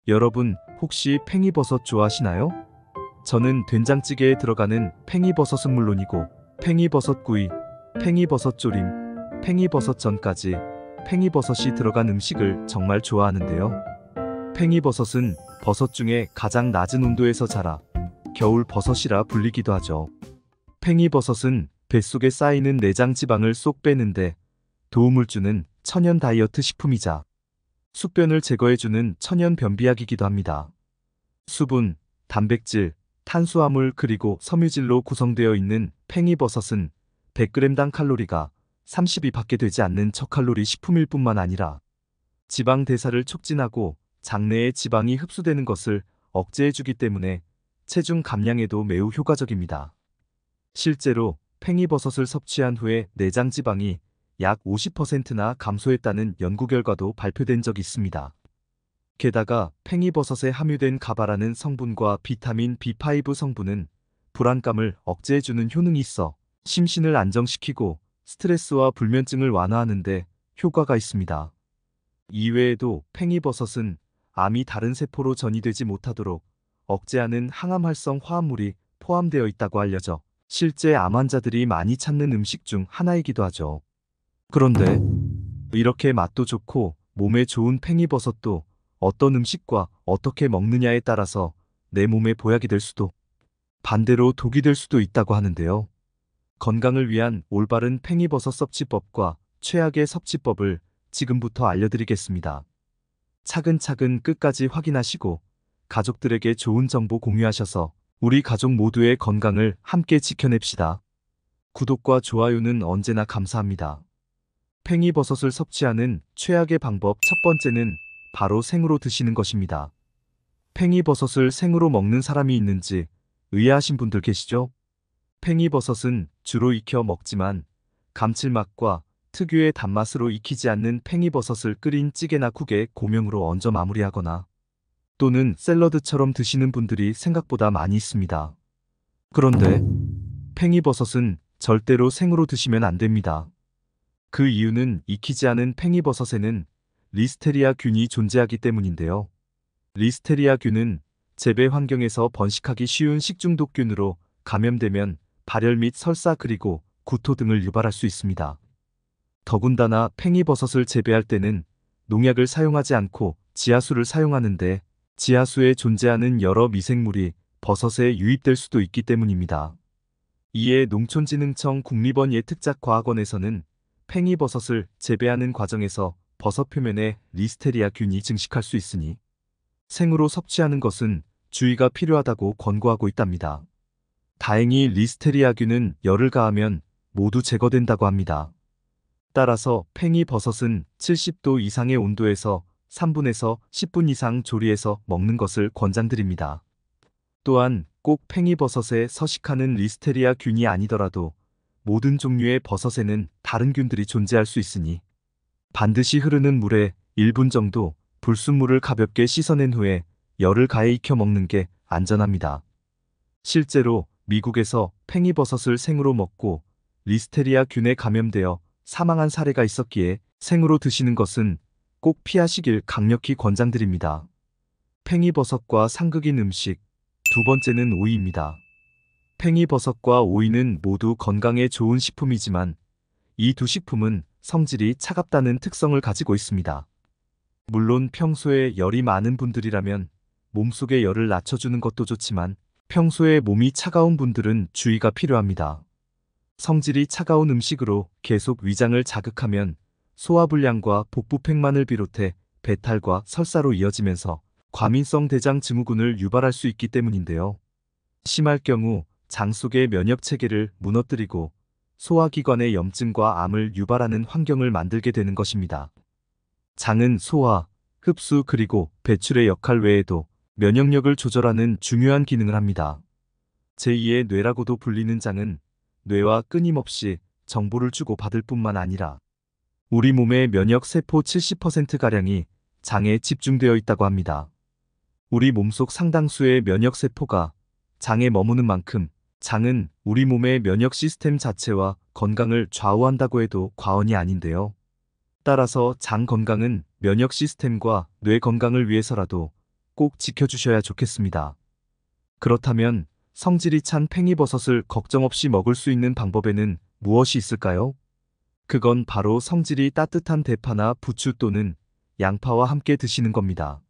여러분, 혹시 팽이버섯 좋아하시나요? 저는 된장찌개에 들어가는 팽이버섯은 물론이고, 팽이버섯구이, 팽이버섯조림, 팽이버섯전까지 팽이버섯이 들어간 음식을 정말 좋아하는데요. 팽이버섯은 버섯 중에 가장 낮은 온도에서 자라 겨울 버섯이라 불리기도 하죠. 팽이버섯은 뱃속에 쌓이는 내장 지방을 쏙 빼는데 도움을 주는 천연 다이어트 식품이자 숙변을 제거해주는 천연 변비약이기도 합니다. 수분, 단백질, 탄수화물 그리고 섬유질로 구성되어 있는 팽이버섯은 100g당 칼로리가 30이 밖에 되지 않는 저칼로리 식품일 뿐만 아니라 지방 대사를 촉진하고 장내에 지방이 흡수되는 것을 억제해주기 때문에 체중 감량에도 매우 효과적입니다. 실제로 팽이버섯을 섭취한 후에 내장 지방이 약 50%나 감소했다는 연구 결과도 발표된 적이 있습니다. 게다가 팽이버섯에 함유된 가바라는 성분과 비타민 B5 성분은 불안감을 억제해주는 효능이 있어 심신을 안정시키고 스트레스와 불면증을 완화하는 데 효과가 있습니다. 이외에도 팽이버섯은 암이 다른 세포로 전이되지 못하도록 억제하는 항암 활성 화합물이 포함되어 있다고 알려져 실제 암 환자들이 많이 찾는 음식 중 하나이기도 하죠. 그런데 이렇게 맛도 좋고 몸에 좋은 팽이버섯도 어떤 음식과 어떻게 먹느냐에 따라서 내 몸에 보약이 될 수도 반대로 독이 될 수도 있다고 하는데요. 건강을 위한 올바른 팽이버섯 섭취법과 최악의 섭취법을 지금부터 알려드리겠습니다. 차근차근 끝까지 확인하시고 가족들에게 좋은 정보 공유하셔서 우리 가족 모두의 건강을 함께 지켜냅시다. 구독과 좋아요는 언제나 감사합니다. 팽이버섯을 섭취하는 최악의 방법 첫 번째는 바로 생으로 드시는 것입니다. 팽이버섯을 생으로 먹는 사람이 있는지 의아하신 분들 계시죠? 팽이버섯은 주로 익혀 먹지만 감칠맛과 특유의 단맛으로 익히지 않는 팽이버섯을 끓인 찌개나 국에 고명으로 얹어 마무리하거나 또는 샐러드처럼 드시는 분들이 생각보다 많이 있습니다. 그런데 팽이버섯은 절대로 생으로 드시면 안 됩니다. 그 이유는 익히지 않은 팽이버섯에는 리스테리아균이 존재하기 때문인데요. 리스테리아균은 재배 환경에서 번식하기 쉬운 식중독균으로 감염되면 발열 및 설사 그리고 구토 등을 유발할 수 있습니다. 더군다나 팽이버섯을 재배할 때는 농약을 사용하지 않고 지하수를 사용하는데 지하수에 존재하는 여러 미생물이 버섯에 유입될 수도 있기 때문입니다. 이에 농촌진흥청 국립원 예특작과학원에서는 팽이버섯을 재배하는 과정에서 버섯 표면에 리스테리아균이 증식할 수 있으니 생으로 섭취하는 것은 주의가 필요하다고 권고하고 있답니다. 다행히 리스테리아균은 열을 가하면 모두 제거된다고 합니다. 따라서 팽이버섯은 70도 이상의 온도에서 3분에서 10분 이상 조리해서 먹는 것을 권장드립니다. 또한 꼭 팽이버섯에 서식하는 리스테리아균이 아니더라도 모든 종류의 버섯에는 다른 균들이 존재할 수 있으니 반드시 흐르는 물에 1분 정도 불순물을 가볍게 씻어낸 후에 열을 가해 익혀 먹는 게 안전합니다. 실제로 미국에서 팽이버섯을 생으로 먹고 리스테리아균에 감염되어 사망한 사례가 있었기에 생으로 드시는 것은 꼭 피하시길 강력히 권장드립니다. 팽이버섯과 상극인 음식 두 번째는 오이입니다. 팽이버섯과 오이는 모두 건강에 좋은 식품이지만 이 두 식품은 성질이 차갑다는 특성을 가지고 있습니다. 물론 평소에 열이 많은 분들이라면 몸속의 열을 낮춰주는 것도 좋지만 평소에 몸이 차가운 분들은 주의가 필요합니다. 성질이 차가운 음식으로 계속 위장을 자극하면 소화불량과 복부팽만을 비롯해 배탈과 설사로 이어지면서 과민성 대장 증후군을 유발할 수 있기 때문인데요. 심할 경우 장 속의 면역체계를 무너뜨리고 소화기관의 염증과 암을 유발하는 환경을 만들게 되는 것입니다. 장은 소화, 흡수 그리고 배출의 역할 외에도 면역력을 조절하는 중요한 기능을 합니다. 제2의 뇌라고도 불리는 장은 뇌와 끊임없이 정보를 주고받을 뿐만 아니라 우리 몸의 면역 세포 70%가량이 장에 집중되어 있다고 합니다. 우리 몸속 상당수의 면역 세포가 장에 머무는 만큼 장은 우리 몸의 면역 시스템 자체와 건강을 좌우한다고 해도 과언이 아닌데요. 따라서 장 건강은 면역 시스템과 뇌 건강을 위해서라도 꼭 지켜주셔야 좋겠습니다. 그렇다면 성질이 찬 팽이버섯을 걱정 없이 먹을 수 있는 방법에는 무엇이 있을까요? 그건 바로 성질이 따뜻한 대파나 부추 또는 양파와 함께 드시는 겁니다.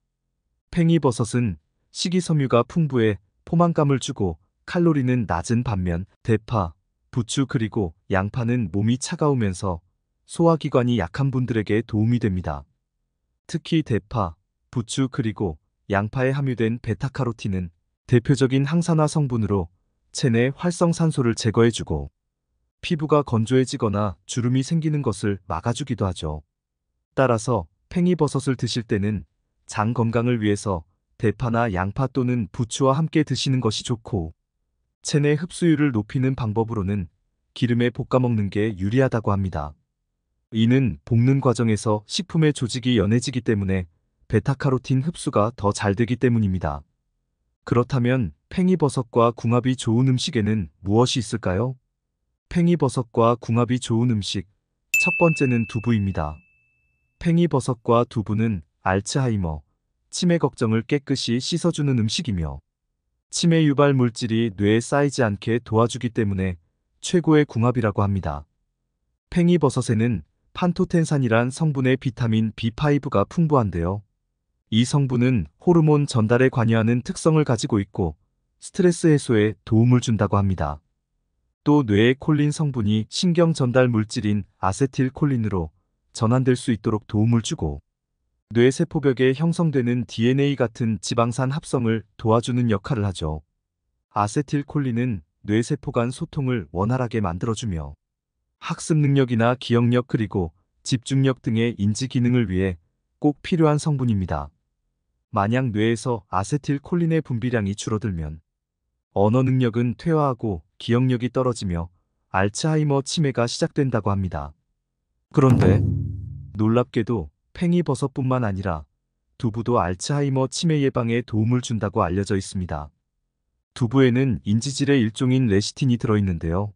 팽이버섯은 식이섬유가 풍부해 포만감을 주고 칼로리는 낮은 반면 대파, 부추 그리고 양파는 몸이 차가우면서 소화기관이 약한 분들에게 도움이 됩니다. 특히 대파, 부추 그리고 양파에 함유된 베타카로틴은 대표적인 항산화 성분으로 체내 활성산소를 제거해주고 피부가 건조해지거나 주름이 생기는 것을 막아주기도 하죠. 따라서 팽이버섯을 드실 때는 장 건강을 위해서 대파나 양파 또는 부추와 함께 드시는 것이 좋고, 체내 흡수율을 높이는 방법으로는 기름에 볶아 먹는 게 유리하다고 합니다. 이는 볶는 과정에서 식품의 조직이 연해지기 때문에 베타카로틴 흡수가 더 잘 되기 때문입니다. 그렇다면 팽이버섯과 궁합이 좋은 음식에는 무엇이 있을까요? 팽이버섯과 궁합이 좋은 음식, 첫 번째는 두부입니다. 팽이버섯과 두부는 알츠하이머, 치매 걱정을 깨끗이 씻어주는 음식이며 치매 유발 물질이 뇌에 쌓이지 않게 도와주기 때문에 최고의 궁합이라고 합니다. 팽이버섯에는 판토텐산이란 성분의 비타민 B5가 풍부한데요. 이 성분은 호르몬 전달에 관여하는 특성을 가지고 있고 스트레스 해소에 도움을 준다고 합니다. 또 뇌의 콜린 성분이 신경 전달 물질인 아세틸콜린으로 전환될 수 있도록 도움을 주고 뇌세포벽에 형성되는 DNA 같은 지방산 합성을 도와주는 역할을 하죠. 아세틸콜린은 뇌세포 간 소통을 원활하게 만들어주며 학습 능력이나 기억력 그리고 집중력 등의 인지 기능을 위해 꼭 필요한 성분입니다. 만약 뇌에서 아세틸콜린의 분비량이 줄어들면 언어 능력은 퇴화하고 기억력이 떨어지며 알츠하이머 치매가 시작된다고 합니다. 그런데 놀랍게도 팽이버섯뿐만 아니라 두부도 알츠하이머 치매 예방에 도움을 준다고 알려져 있습니다. 두부에는 인지질의 일종인 레시틴이 들어있는데요.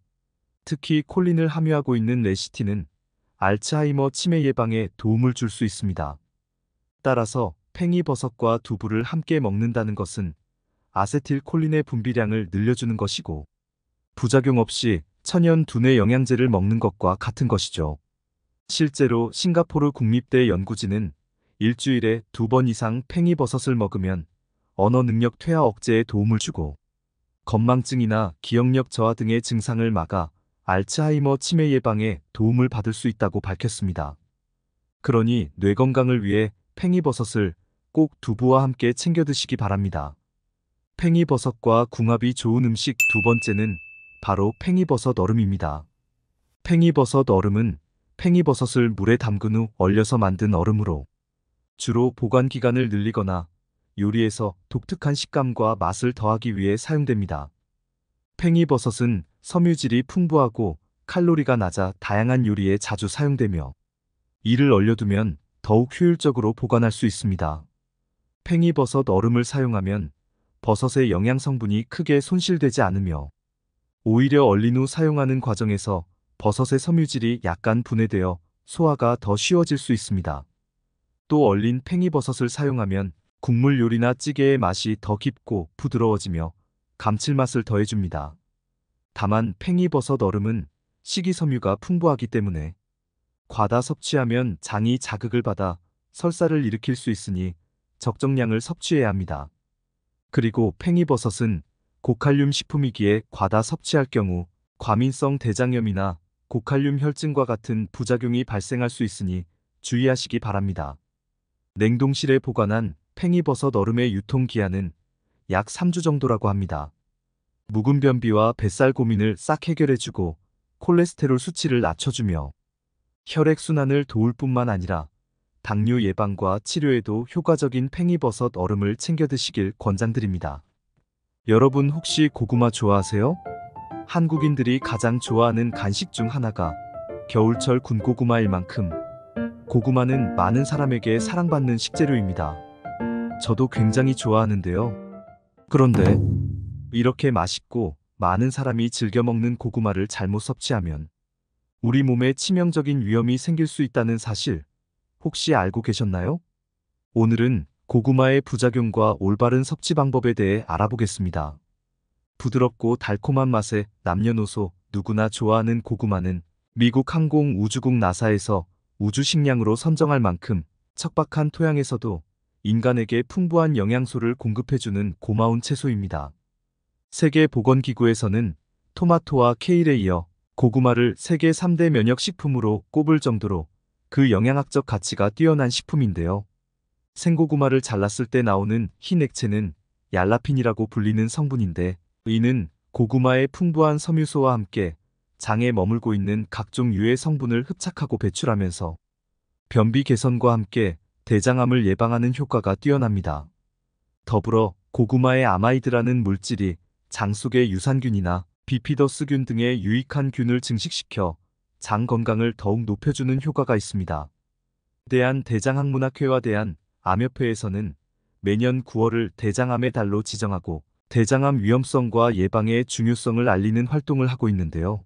특히 콜린을 함유하고 있는 레시틴은 알츠하이머 치매 예방에 도움을 줄 수 있습니다. 따라서 팽이버섯과 두부를 함께 먹는다는 것은 아세틸콜린의 분비량을 늘려주는 것이고 부작용 없이 천연 두뇌 영양제를 먹는 것과 같은 것이죠. 실제로 싱가포르 국립대 연구진은 일주일에 2번 이상 팽이버섯을 먹으면 언어 능력 퇴화 억제에 도움을 주고 건망증이나 기억력 저하 등의 증상을 막아 알츠하이머 치매 예방에 도움을 받을 수 있다고 밝혔습니다. 그러니 뇌 건강을 위해 팽이버섯을 꼭 두부와 함께 챙겨 드시기 바랍니다. 팽이버섯과 궁합이 좋은 음식 두 번째는 바로 팽이버섯 얼음입니다. 팽이버섯 얼음은 팽이버섯을 물에 담근 후 얼려서 만든 얼음으로 주로 보관 기간을 늘리거나 요리에서 독특한 식감과 맛을 더하기 위해 사용됩니다. 팽이버섯은 섬유질이 풍부하고 칼로리가 낮아 다양한 요리에 자주 사용되며 이를 얼려두면 더욱 효율적으로 보관할 수 있습니다. 팽이버섯 얼음을 사용하면 버섯의 영양 성분이 크게 손실되지 않으며 오히려 얼린 후 사용하는 과정에서 버섯의 섬유질이 약간 분해되어 소화가 더 쉬워질 수 있습니다. 또 얼린 팽이버섯을 사용하면 국물 요리나 찌개의 맛이 더 깊고 부드러워지며 감칠맛을 더해줍니다. 다만 팽이버섯 얼음은 식이섬유가 풍부하기 때문에 과다 섭취하면 장이 자극을 받아 설사를 일으킬 수 있으니 적정량을 섭취해야 합니다. 그리고 팽이버섯은 고칼륨 식품이기에 과다 섭취할 경우 과민성 대장염이나 고칼륨 혈증과 같은 부작용이 발생할 수 있으니 주의하시기 바랍니다. 냉동실에 보관한 팽이버섯 얼음의 유통기한은 약 3주 정도라고 합니다. 묵은 변비와 뱃살 고민을 싹 해결해주고 콜레스테롤 수치를 낮춰주며 혈액순환을 도울 뿐만 아니라 당뇨 예방과 치료에도 효과적인 팽이버섯 얼음을 챙겨 드시길 권장드립니다. 여러분 혹시 고구마 좋아하세요? 한국인들이 가장 좋아하는 간식 중 하나가 겨울철 군고구마일 만큼 고구마는 많은 사람에게 사랑받는 식재료입니다. 저도 굉장히 좋아하는데요. 그런데 이렇게 맛있고 많은 사람이 즐겨 먹는 고구마를 잘못 섭취하면 우리 몸에 치명적인 위험이 생길 수 있다는 사실 혹시 알고 계셨나요? 오늘은 고구마의 부작용과 올바른 섭취 방법에 대해 알아보겠습니다. 부드럽고 달콤한 맛에 남녀노소 누구나 좋아하는 고구마는 미국 항공우주국 나사에서 우주 식량으로 선정할 만큼 척박한 토양에서도 인간에게 풍부한 영양소를 공급해주는 고마운 채소입니다. 세계보건기구에서는 토마토와 케일에 이어 고구마를 세계 3대 면역식품으로 꼽을 정도로 그 영양학적 가치가 뛰어난 식품인데요. 생고구마를 잘랐을 때 나오는 흰 액체는 얄라핀이라고 불리는 성분인데, 이는 고구마의 풍부한 섬유소와 함께 장에 머물고 있는 각종 유해 성분을 흡착하고 배출하면서 변비 개선과 함께 대장암을 예방하는 효과가 뛰어납니다. 더불어 고구마의 아마이드라는 물질이 장 속의 유산균이나 비피더스균 등의 유익한 균을 증식시켜 장 건강을 더욱 높여주는 효과가 있습니다. 대한대장학문학회와 대한암협회에서는 매년 9월을 대장암의 달로 지정하고 대장암 위험성과 예방의 중요성을 알리는 활동을 하고 있는데요.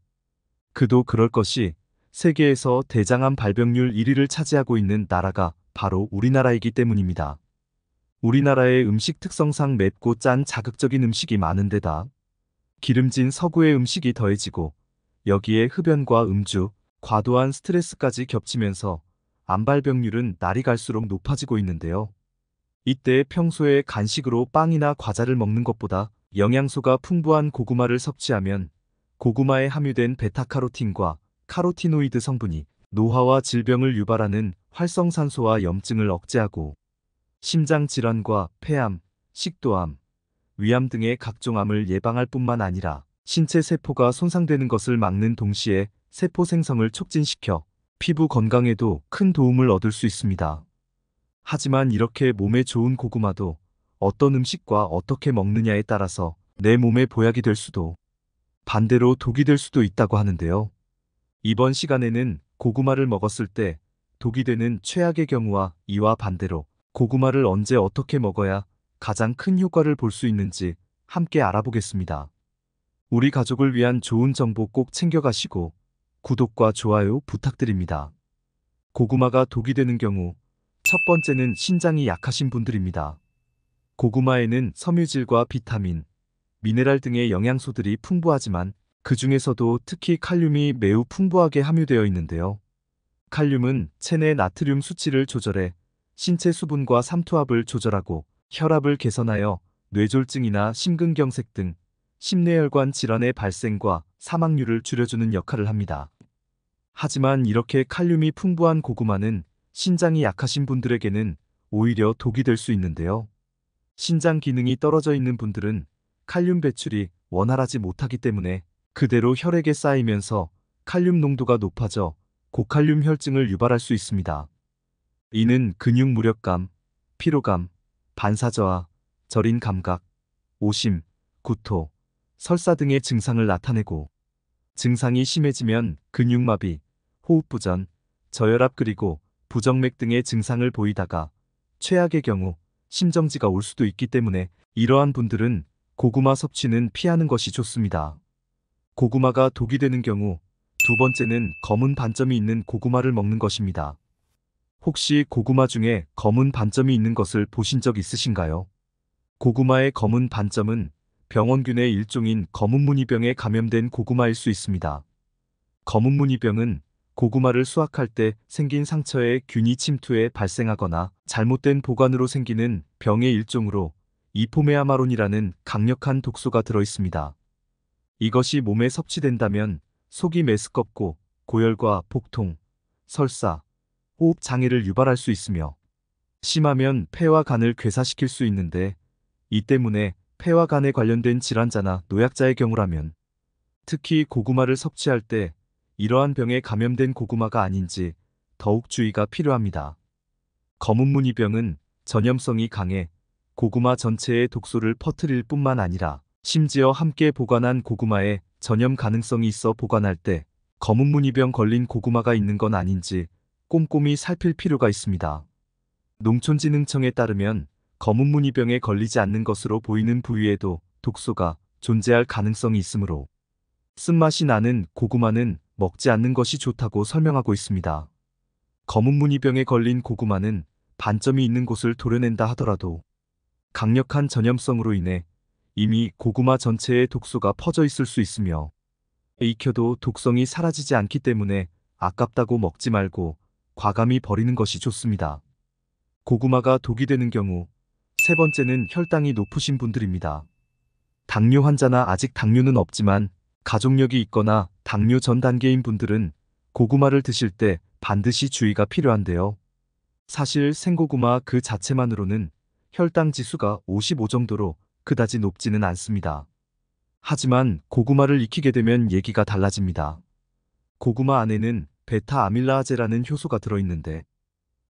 그도 그럴 것이 세계에서 대장암 발병률 1위를 차지하고 있는 나라가 바로 우리나라이기 때문입니다. 우리나라의 음식 특성상 맵고 짠 자극적인 음식이 많은 데다 기름진 서구의 음식이 더해지고 여기에 흡연과 음주, 과도한 스트레스까지 겹치면서 암 발병률은 날이 갈수록 높아지고 있는데요. 이때 평소에 간식으로 빵이나 과자를 먹는 것보다 영양소가 풍부한 고구마를 섭취하면 고구마에 함유된 베타카로틴과 카로티노이드 성분이 노화와 질병을 유발하는 활성산소와 염증을 억제하고 심장질환과 폐암, 식도암, 위암 등의 각종 암을 예방할 뿐만 아니라 신체 세포가 손상되는 것을 막는 동시에 세포 생성을 촉진시켜 피부 건강에도 큰 도움을 얻을 수 있습니다. 하지만 이렇게 몸에 좋은 고구마도 어떤 음식과 어떻게 먹느냐에 따라서 내 몸에 보약이 될 수도 반대로 독이 될 수도 있다고 하는데요. 이번 시간에는 고구마를 먹었을 때 독이 되는 최악의 경우와 이와 반대로 고구마를 언제 어떻게 먹어야 가장 큰 효과를 볼 수 있는지 함께 알아보겠습니다. 우리 가족을 위한 좋은 정보 꼭 챙겨가시고 구독과 좋아요 부탁드립니다. 고구마가 독이 되는 경우 첫 번째는 신장이 약하신 분들입니다. 고구마에는 섬유질과 비타민, 미네랄 등의 영양소들이 풍부하지만 그 중에서도 특히 칼륨이 매우 풍부하게 함유되어 있는데요. 칼륨은 체내 나트륨 수치를 조절해 신체 수분과 삼투압을 조절하고 혈압을 개선하여 뇌졸중이나 심근경색 등 심뇌혈관 질환의 발생과 사망률을 줄여주는 역할을 합니다. 하지만 이렇게 칼륨이 풍부한 고구마는 신장이 약하신 분들에게는 오히려 독이 될 수 있는데요. 신장 기능이 떨어져 있는 분들은 칼륨 배출이 원활하지 못하기 때문에 그대로 혈액에 쌓이면서 칼륨 농도가 높아져 고칼륨 혈증을 유발할 수 있습니다. 이는 근육 무력감, 피로감, 반사저하, 저린 감각, 오심, 구토, 설사 등의 증상을 나타내고 증상이 심해지면 근육마비, 호흡부전, 저혈압 그리고 부정맥 등의 증상을 보이다가 최악의 경우 심정지가 올 수도 있기 때문에 이러한 분들은 고구마 섭취는 피하는 것이 좋습니다. 고구마가 독이 되는 경우 두 번째는 검은 반점이 있는 고구마를 먹는 것입니다. 혹시 고구마 중에 검은 반점이 있는 것을 보신 적 있으신가요? 고구마의 검은 반점은 병원균의 일종인 검은무늬병에 감염된 고구마일 수 있습니다. 검은무늬병은 고구마를 수확할 때 생긴 상처에 균이 침투해 발생하거나 잘못된 보관으로 생기는 병의 일종으로 이포메아마론이라는 강력한 독소가 들어있습니다. 이것이 몸에 섭취된다면 속이 메스껍고 고열과 복통, 설사, 호흡 장애를 유발할 수 있으며 심하면 폐와 간을 괴사시킬 수 있는데, 이 때문에 폐와 간에 관련된 질환자나 노약자의 경우라면 특히 고구마를 섭취할 때 이러한 병에 감염된 고구마가 아닌지 더욱 주의가 필요합니다. 검은무늬병은 전염성이 강해 고구마 전체에 독소를 퍼뜨릴 뿐만 아니라 심지어 함께 보관한 고구마에 전염 가능성이 있어 보관할 때 검은무늬병 걸린 고구마가 있는 건 아닌지 꼼꼼히 살필 필요가 있습니다. 농촌진흥청에 따르면 검은무늬병에 걸리지 않는 것으로 보이는 부위에도 독소가 존재할 가능성이 있으므로 쓴맛이 나는 고구마는 먹지 않는 것이 좋다고 설명하고 있습니다. 검은무늬병에 걸린 고구마는 반점이 있는 곳을 도려낸다 하더라도 강력한 전염성으로 인해 이미 고구마 전체에 독소가 퍼져 있을 수 있으며 익혀도 독성이 사라지지 않기 때문에 아깝다고 먹지 말고 과감히 버리는 것이 좋습니다. 고구마가 독이 되는 경우 세 번째는 혈당이 높으신 분들입니다. 당뇨 환자나 아직 당뇨는 없지만 가족력이 있거나 당뇨 전 단계인 분들은 고구마를 드실 때 반드시 주의가 필요한데요. 사실 생고구마 그 자체만으로는 혈당 지수가 55 정도로 그다지 높지는 않습니다. 하지만 고구마를 익히게 되면 얘기가 달라집니다. 고구마 안에는 베타 아밀라아제라는 효소가 들어있는데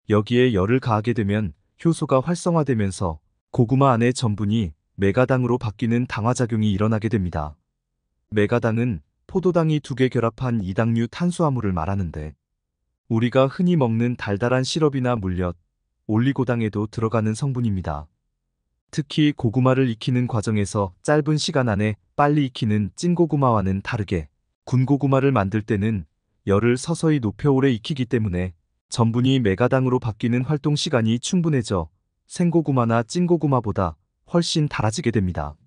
여기에 열을 가하게 되면 효소가 활성화되면서 고구마 안의 전분이 메가당으로 바뀌는 당화작용이 일어나게 됩니다. 메가당은 포도당이 2개 결합한 이당류 탄수화물을 말하는데 우리가 흔히 먹는 달달한 시럽이나 물엿, 올리고당에도 들어가는 성분입니다. 특히 고구마를 익히는 과정에서 짧은 시간 안에 빨리 익히는 찐고구마와는 다르게 군고구마를 만들 때는 열을 서서히 높여 오래 익히기 때문에 전분이 메가당으로 바뀌는 활동 시간이 충분해져 생고구마나 찐고구마보다 훨씬 달아지게 됩니다.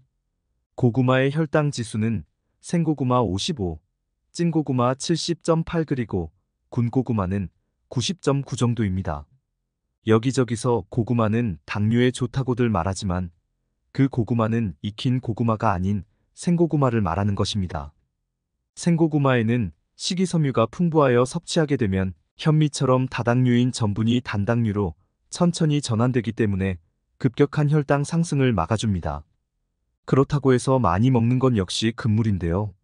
고구마의 혈당 지수는 생고구마 55, 찐고구마 70.8 그리고 군고구마는 90.9 정도입니다. 여기저기서 고구마는 당뇨에 좋다고들 말하지만 그 고구마는 익힌 고구마가 아닌 생고구마를 말하는 것입니다. 생고구마에는 식이섬유가 풍부하여 섭취하게 되면 현미처럼 다당류인 전분이 단당류로 천천히 전환되기 때문에 급격한 혈당 상승을 막아줍니다. 그렇다고 해서 많이 먹는 건 역시 금물인데요.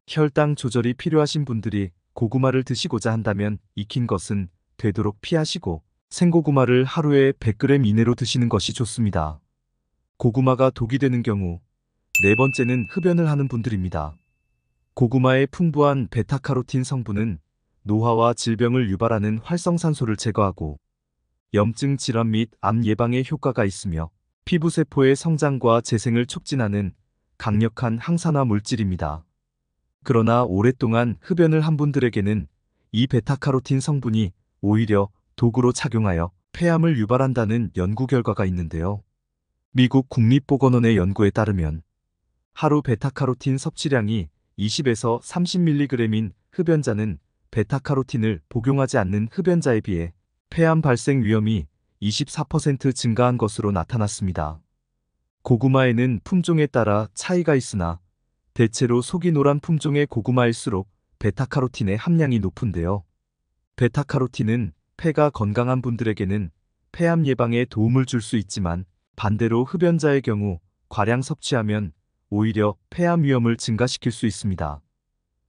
혈당 조절이 필요하신 분들이 고구마를 드시고자 한다면 익힌 것은 되도록 피하시고 생고구마를 하루에 100g 이내로 드시는 것이 좋습니다. 고구마가 독이 되는 경우 네 번째는 흡연을 하는 분들입니다. 고구마의 풍부한 베타카로틴 성분은 노화와 질병을 유발하는 활성산소를 제거하고 염증 질환 및 암 예방에 효과가 있으며 피부세포의 성장과 재생을 촉진하는 강력한 항산화 물질입니다. 그러나 오랫동안 흡연을 한 분들에게는 이 베타카로틴 성분이 오히려 독으로 작용하여 폐암을 유발한다는 연구 결과가 있는데요. 미국 국립보건원의 연구에 따르면 하루 베타카로틴 섭취량이 20에서 30mg인 흡연자는 베타카로틴을 복용하지 않는 흡연자에 비해 폐암 발생 위험이 24% 증가한 것으로 나타났습니다. 고구마에는 품종에 따라 차이가 있으나 대체로 속이 노란 품종의 고구마일수록 베타카로틴의 함량이 높은데요. 베타카로틴은 폐가 건강한 분들에게는 폐암 예방에 도움을 줄 수 있지만 반대로 흡연자의 경우 과량 섭취하면 오히려 폐암 위험을 증가시킬 수 있습니다.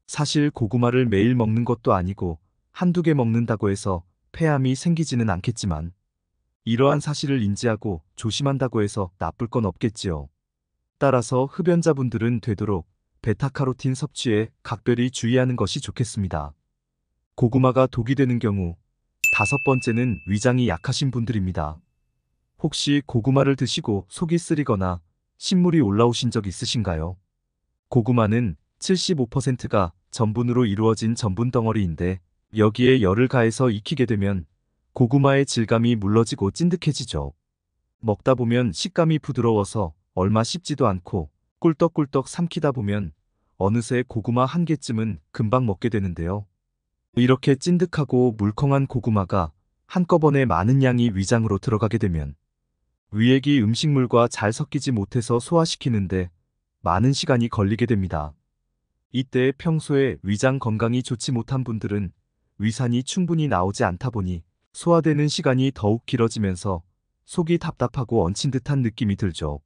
사실 고구마를 매일 먹는 것도 아니고 한두 개 먹는다고 해서 폐암이 생기지는 않겠지만 이러한 사실을 인지하고 조심한다고 해서 나쁠 건 없겠지요. 따라서 흡연자분들은 되도록 베타카로틴 섭취에 각별히 주의하는 것이 좋겠습니다. 고구마가 독이 되는 경우 다섯 번째는 위장이 약하신 분들입니다. 혹시 고구마를 드시고 속이 쓰리거나 신물이 올라오신 적 있으신가요? 고구마는 75%가 전분으로 이루어진 전분 덩어리인데 여기에 열을 가해서 익히게 되면 고구마의 질감이 물러지고 찐득해지죠. 먹다 보면 식감이 부드러워서 얼마 씹지도 않고 꿀떡꿀떡 삼키다 보면 어느새 고구마 한 개쯤은 금방 먹게 되는데요. 이렇게 찐득하고 물컹한 고구마가 한꺼번에 많은 양이 위장으로 들어가게 되면 위액이 음식물과 잘 섞이지 못해서 소화시키는데 많은 시간이 걸리게 됩니다. 이때 평소에 위장 건강이 좋지 못한 분들은 위산이 충분히 나오지 않다 보니 소화되는 시간이 더욱 길어지면서 속이 답답하고 얹힌 듯한 느낌이 들죠.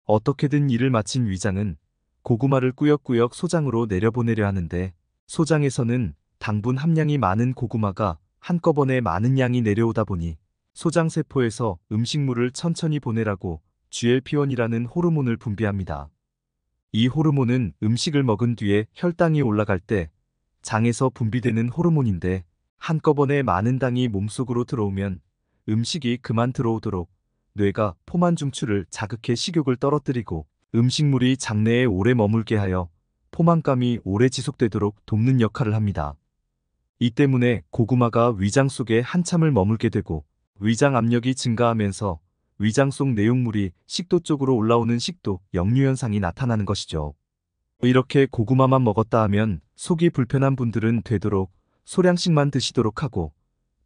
어떻게든 일을 마친 위장은 고구마를 꾸역꾸역 소장으로 내려보내려 하는데 소장에서는 당분 함량이 많은 고구마가 한꺼번에 많은 양이 내려오다 보니 소장세포에서 음식물을 천천히 보내라고 GLP-1이라는 호르몬을 분비합니다. 이 호르몬은 음식을 먹은 뒤에 혈당이 올라갈 때 장에서 분비되는 호르몬인데 한꺼번에 많은 당이 몸속으로 들어오면 음식이 그만 들어오도록 뇌가 포만 중추를 자극해 식욕을 떨어뜨리고 음식물이 장내에 오래 머물게 하여 포만감이 오래 지속되도록 돕는 역할을 합니다. 이 때문에 고구마가 위장 속에 한참을 머물게 되고 위장 압력이 증가하면서 위장 속 내용물이 식도 쪽으로 올라오는 식도 역류 현상이 나타나는 것이죠. 이렇게 고구마만 먹었다 하면 속이 불편한 분들은 되도록 소량씩만 드시도록 하고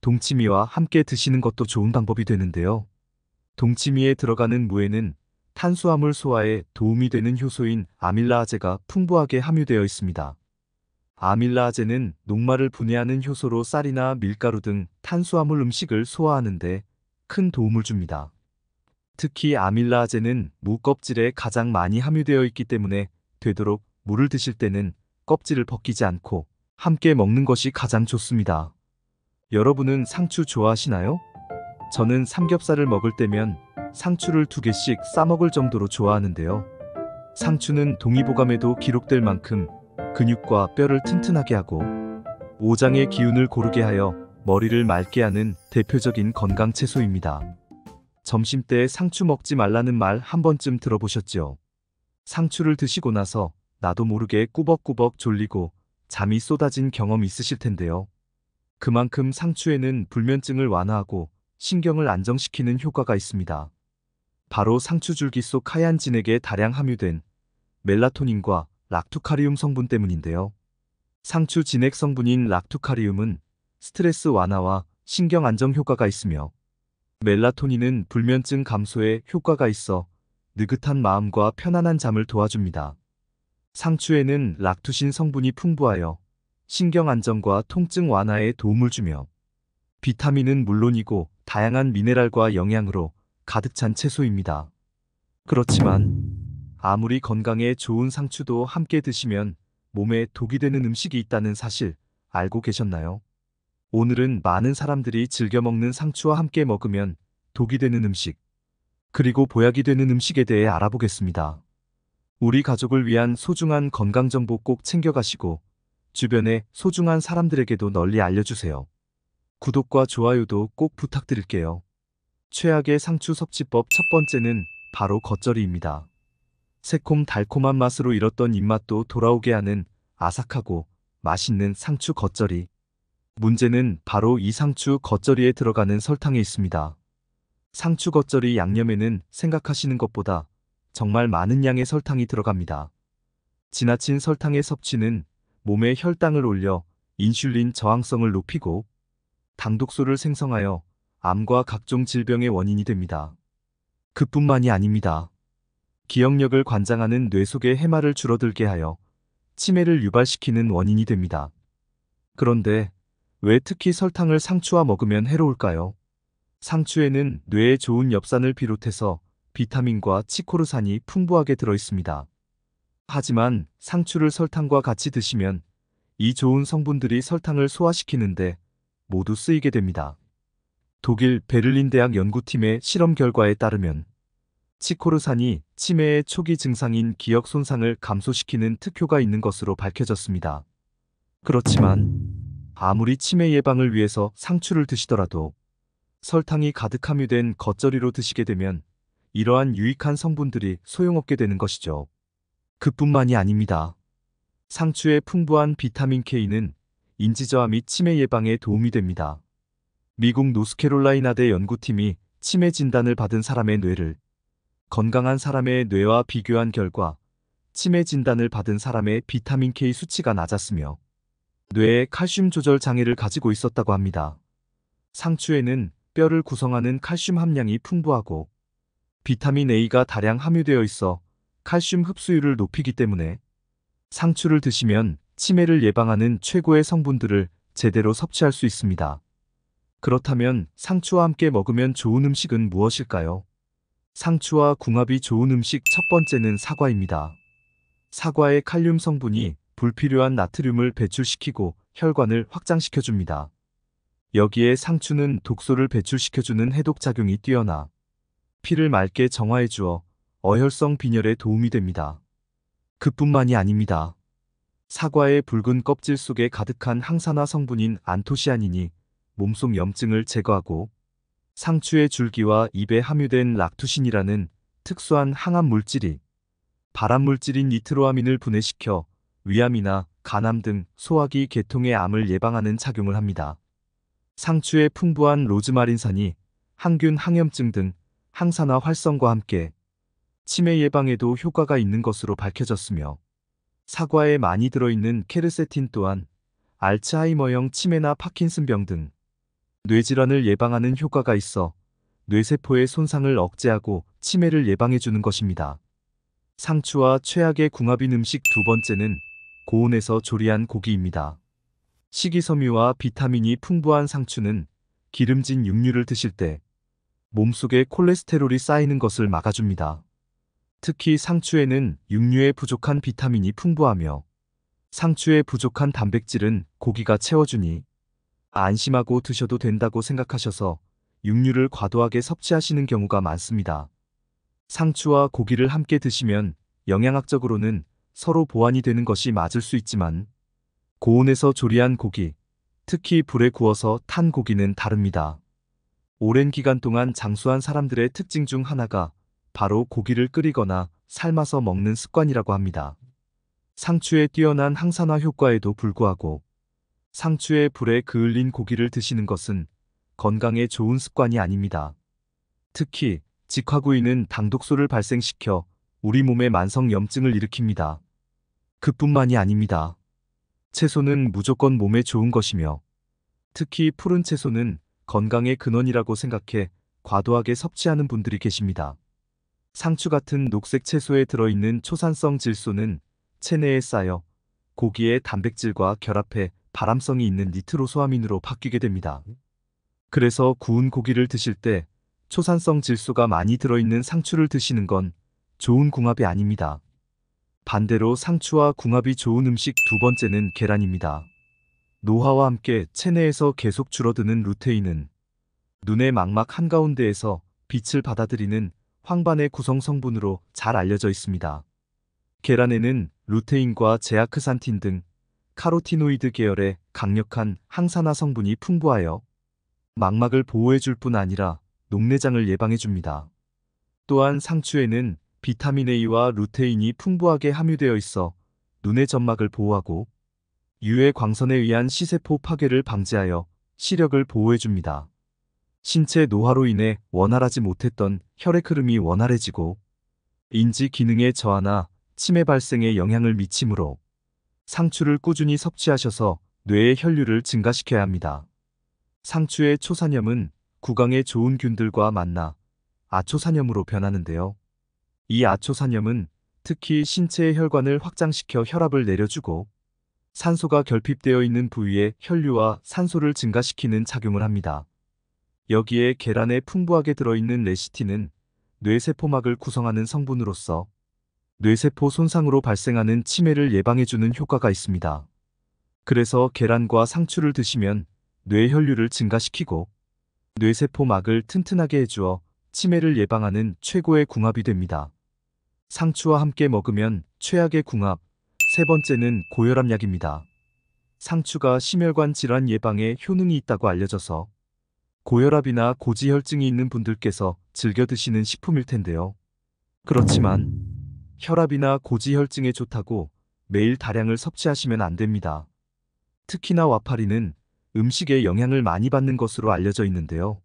동치미와 함께 드시는 것도 좋은 방법이 되는데요. 동치미에 들어가는 무에는 탄수화물 소화에 도움이 되는 효소인 아밀라아제가 풍부하게 함유되어 있습니다. 아밀라아제는 녹말을 분해하는 효소로 쌀이나 밀가루 등 탄수화물 음식을 소화하는 데 큰 도움을 줍니다. 특히 아밀라아제는 무 껍질에 가장 많이 함유되어 있기 때문에 되도록 무를 드실 때는 껍질을 벗기지 않고 함께 먹는 것이 가장 좋습니다. 여러분은 상추 좋아하시나요? 저는 삼겹살을 먹을 때면 상추를 2개씩 싸먹을 정도로 좋아하는데요. 상추는 동의보감에도 기록될 만큼 근육과 뼈를 튼튼하게 하고 오장의 기운을 고르게 하여 머리를 맑게 하는 대표적인 건강 채소입니다. 점심때 상추 먹지 말라는 말 한 번쯤 들어보셨죠? 상추를 드시고 나서 나도 모르게 꾸벅꾸벅 졸리고 잠이 쏟아진 경험 있으실 텐데요. 그만큼 상추에는 불면증을 완화하고 신경을 안정시키는 효과가 있습니다. 바로 상추 줄기 속 하얀 진액에 다량 함유된 멜라토닌과 락투카리움 성분 때문인데요. 상추 진액 성분인 락투카리움은 스트레스 완화와 신경 안정 효과가 있으며 멜라토닌은 불면증 감소에 효과가 있어 느긋한 마음과 편안한 잠을 도와줍니다. 상추에는 락투신 성분이 풍부하여 신경 안정과 통증 완화에 도움을 주며 비타민은 물론이고 다양한 미네랄과 영양으로 가득 찬 채소입니다. 그렇지만 아무리 건강에 좋은 상추도 함께 드시면 몸에 독이 되는 음식이 있다는 사실 알고 계셨나요? 오늘은 많은 사람들이 즐겨 먹는 상추와 함께 먹으면 독이 되는 음식, 그리고 보약이 되는 음식에 대해 알아보겠습니다. 우리 가족을 위한 소중한 건강정보 꼭 챙겨가시고 주변의 소중한 사람들에게도 널리 알려주세요. 구독과 좋아요도 꼭 부탁드릴게요. 최악의 상추 섭취법 첫 번째는 바로 겉절이입니다. 새콤달콤한 맛으로 잃었던 입맛도 돌아오게 하는 아삭하고 맛있는 상추 겉절이. 문제는 바로 이 상추 겉절이에 들어가는 설탕에 있습니다. 상추 겉절이 양념에는 생각하시는 것보다 정말 많은 양의 설탕이 들어갑니다. 지나친 설탕의 섭취는 몸의 혈당을 올려 인슐린 저항성을 높이고 당독소를 생성하여 암과 각종 질병의 원인이 됩니다. 그뿐만이 아닙니다. 기억력을 관장하는 뇌 속의 해마를 줄어들게 하여 치매를 유발시키는 원인이 됩니다. 그런데 왜 특히 설탕을 상추와 먹으면 해로울까요? 상추에는 뇌에 좋은 엽산을 비롯해서 비타민과 치코르산이 풍부하게 들어있습니다. 하지만 상추를 설탕과 같이 드시면 이 좋은 성분들이 설탕을 소화시키는데 모두 쓰이게 됩니다. 독일 베를린 대학 연구팀의 실험 결과에 따르면 치코르산이 치매의 초기 증상인 기억 손상을 감소시키는 특효가 있는 것으로 밝혀졌습니다. 그렇지만 아무리 치매 예방을 위해서 상추를 드시더라도 설탕이 가득 함유된 겉절이로 드시게 되면 이러한 유익한 성분들이 소용없게 되는 것이죠. 그뿐만이 아닙니다. 상추의 풍부한 비타민 K는 인지저하 및 치매 예방에 도움이 됩니다. 미국 노스캐롤라이나대 연구팀이 치매 진단을 받은 사람의 뇌를 건강한 사람의 뇌와 비교한 결과 치매 진단을 받은 사람의 비타민 K 수치가 낮았으며 뇌에 칼슘 조절 장애를 가지고 있었다고 합니다. 상추에는 뼈를 구성하는 칼슘 함량이 풍부하고 비타민 A가 다량 함유되어 있어 칼슘 흡수율을 높이기 때문에 상추를 드시면 치매를 예방하는 최고의 성분들을 제대로 섭취할 수 있습니다. 그렇다면 상추와 함께 먹으면 좋은 음식은 무엇일까요? 상추와 궁합이 좋은 음식 첫 번째는 사과입니다. 사과의 칼륨 성분이 불필요한 나트륨을 배출시키고 혈관을 확장시켜줍니다. 여기에 상추는 독소를 배출시켜주는 해독작용이 뛰어나 피를 맑게 정화해주어 어혈성 빈혈에 도움이 됩니다. 그뿐만이 아닙니다. 사과의 붉은 껍질 속에 가득한 항산화 성분인 안토시아닌이 몸속 염증을 제거하고 상추의 줄기와 잎에 함유된 락투신이라는 특수한 항암 물질이 발암 물질인 니트로아민을 분해시켜 위암이나 간암 등 소화기 계통의 암을 예방하는 작용을 합니다. 상추의 풍부한 로즈마린산이 항균, 항염증 등 항산화 활성과 함께 치매 예방에도 효과가 있는 것으로 밝혀졌으며, 사과에 많이 들어있는 케르세틴 또한 알츠하이머형 치매나 파킨슨병 등 뇌질환을 예방하는 효과가 있어 뇌세포의 손상을 억제하고 치매를 예방해주는 것입니다. 상추와 최악의 궁합인 음식 두 번째는 고온에서 조리한 고기입니다. 식이섬유와 비타민이 풍부한 상추는 기름진 육류를 드실 때 몸속에 콜레스테롤이 쌓이는 것을 막아줍니다. 특히 상추에는 육류에 부족한 비타민이 풍부하며 상추에 부족한 단백질은 고기가 채워주니 안심하고 드셔도 된다고 생각하셔서 육류를 과도하게 섭취하시는 경우가 많습니다. 상추와 고기를 함께 드시면 영양학적으로는 서로 보완이 되는 것이 맞을 수 있지만, 고온에서 조리한 고기, 특히 불에 구워서 탄 고기는 다릅니다. 오랜 기간 동안 장수한 사람들의 특징 중 하나가 바로 고기를 끓이거나 삶아서 먹는 습관이라고 합니다. 상추의 뛰어난 항산화 효과에도 불구하고 상추에 불에 그을린 고기를 드시는 것은 건강에 좋은 습관이 아닙니다. 특히 직화구이는 당독소를 발생시켜 우리 몸에 만성염증을 일으킵니다. 그뿐만이 아닙니다. 채소는 무조건 몸에 좋은 것이며, 특히 푸른 채소는 건강의 근원이라고 생각해 과도하게 섭취하는 분들이 계십니다. 상추 같은 녹색 채소에 들어있는 초산성 질소는 체내에 쌓여 고기의 단백질과 결합해 발암성이 있는 니트로소아민으로 바뀌게 됩니다. 그래서 구운 고기를 드실 때 초산성 질소가 많이 들어있는 상추를 드시는 건 좋은 궁합이 아닙니다. 반대로 상추와 궁합이 좋은 음식 두 번째는 계란입니다. 노화와 함께 체내에서 계속 줄어드는 루테인은 눈의 망막 한가운데에서 빛을 받아들이는 황반의 구성 성분으로 잘 알려져 있습니다. 계란에는 루테인과 제아크산틴 등 카로티노이드 계열의 강력한 항산화 성분이 풍부하여 망막을 보호해줄 뿐 아니라 녹내장을 예방해줍니다. 또한 상추에는 비타민 A와 루테인이 풍부하게 함유되어 있어 눈의 점막을 보호하고 유해 광선에 의한 시세포 파괴를 방지하여 시력을 보호해줍니다. 신체 노화로 인해 원활하지 못했던 혈액 흐름이 원활해지고 인지 기능의 저하나 치매 발생에 영향을 미치므로 상추를 꾸준히 섭취하셔서 뇌의 혈류를 증가시켜야 합니다. 상추의 초산염은 구강에 좋은 균들과 만나 아초산염으로 변하는데요. 이 아초산염은 특히 신체의 혈관을 확장시켜 혈압을 내려주고 산소가 결핍되어 있는 부위에 혈류와 산소를 증가시키는 작용을 합니다. 여기에 계란에 풍부하게 들어있는 레시틴은 뇌세포막을 구성하는 성분으로서 뇌세포 손상으로 발생하는 치매를 예방해주는 효과가 있습니다. 그래서 계란과 상추를 드시면 뇌혈류를 증가시키고 뇌세포막을 튼튼하게 해주어 치매를 예방하는 최고의 궁합이 됩니다. 상추와 함께 먹으면 최악의 궁합, 세 번째는 고혈압약입니다. 상추가 심혈관 질환 예방에 효능이 있다고 알려져서 고혈압이나 고지혈증이 있는 분들께서 즐겨 드시는 식품일 텐데요. 그렇지만 혈압이나 고지혈증에 좋다고 매일 다량을 섭취하시면 안 됩니다. 특히나 와파리는 음식에 영향을 많이 받는 것으로 알려져 있는데요.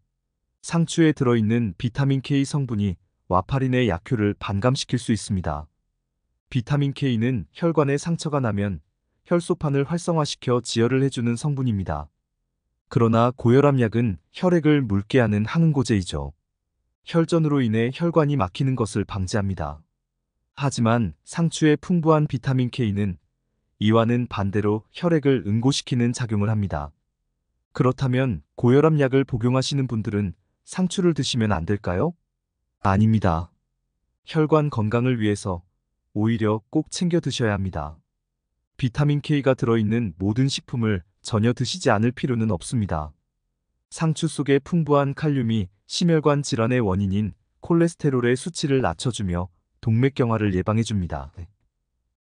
상추에 들어있는 비타민 K 성분이 와파린의 약효를 반감시킬 수 있습니다. 비타민 K는 혈관에 상처가 나면 혈소판을 활성화시켜 지혈을 해주는 성분입니다. 그러나 고혈압약은 혈액을 묽게 하는 항응고제이죠. 혈전으로 인해 혈관이 막히는 것을 방지합니다. 하지만 상추의 풍부한 비타민 K는 이와는 반대로 혈액을 응고시키는 작용을 합니다. 그렇다면 고혈압약을 복용하시는 분들은 상추를 드시면 안 될까요? 아닙니다. 혈관 건강을 위해서 오히려 꼭 챙겨 드셔야 합니다. 비타민 K가 들어있는 모든 식품을 전혀 드시지 않을 필요는 없습니다. 상추 속의 풍부한 칼륨이 심혈관 질환의 원인인 콜레스테롤의 수치를 낮춰주며 동맥경화를 예방해줍니다.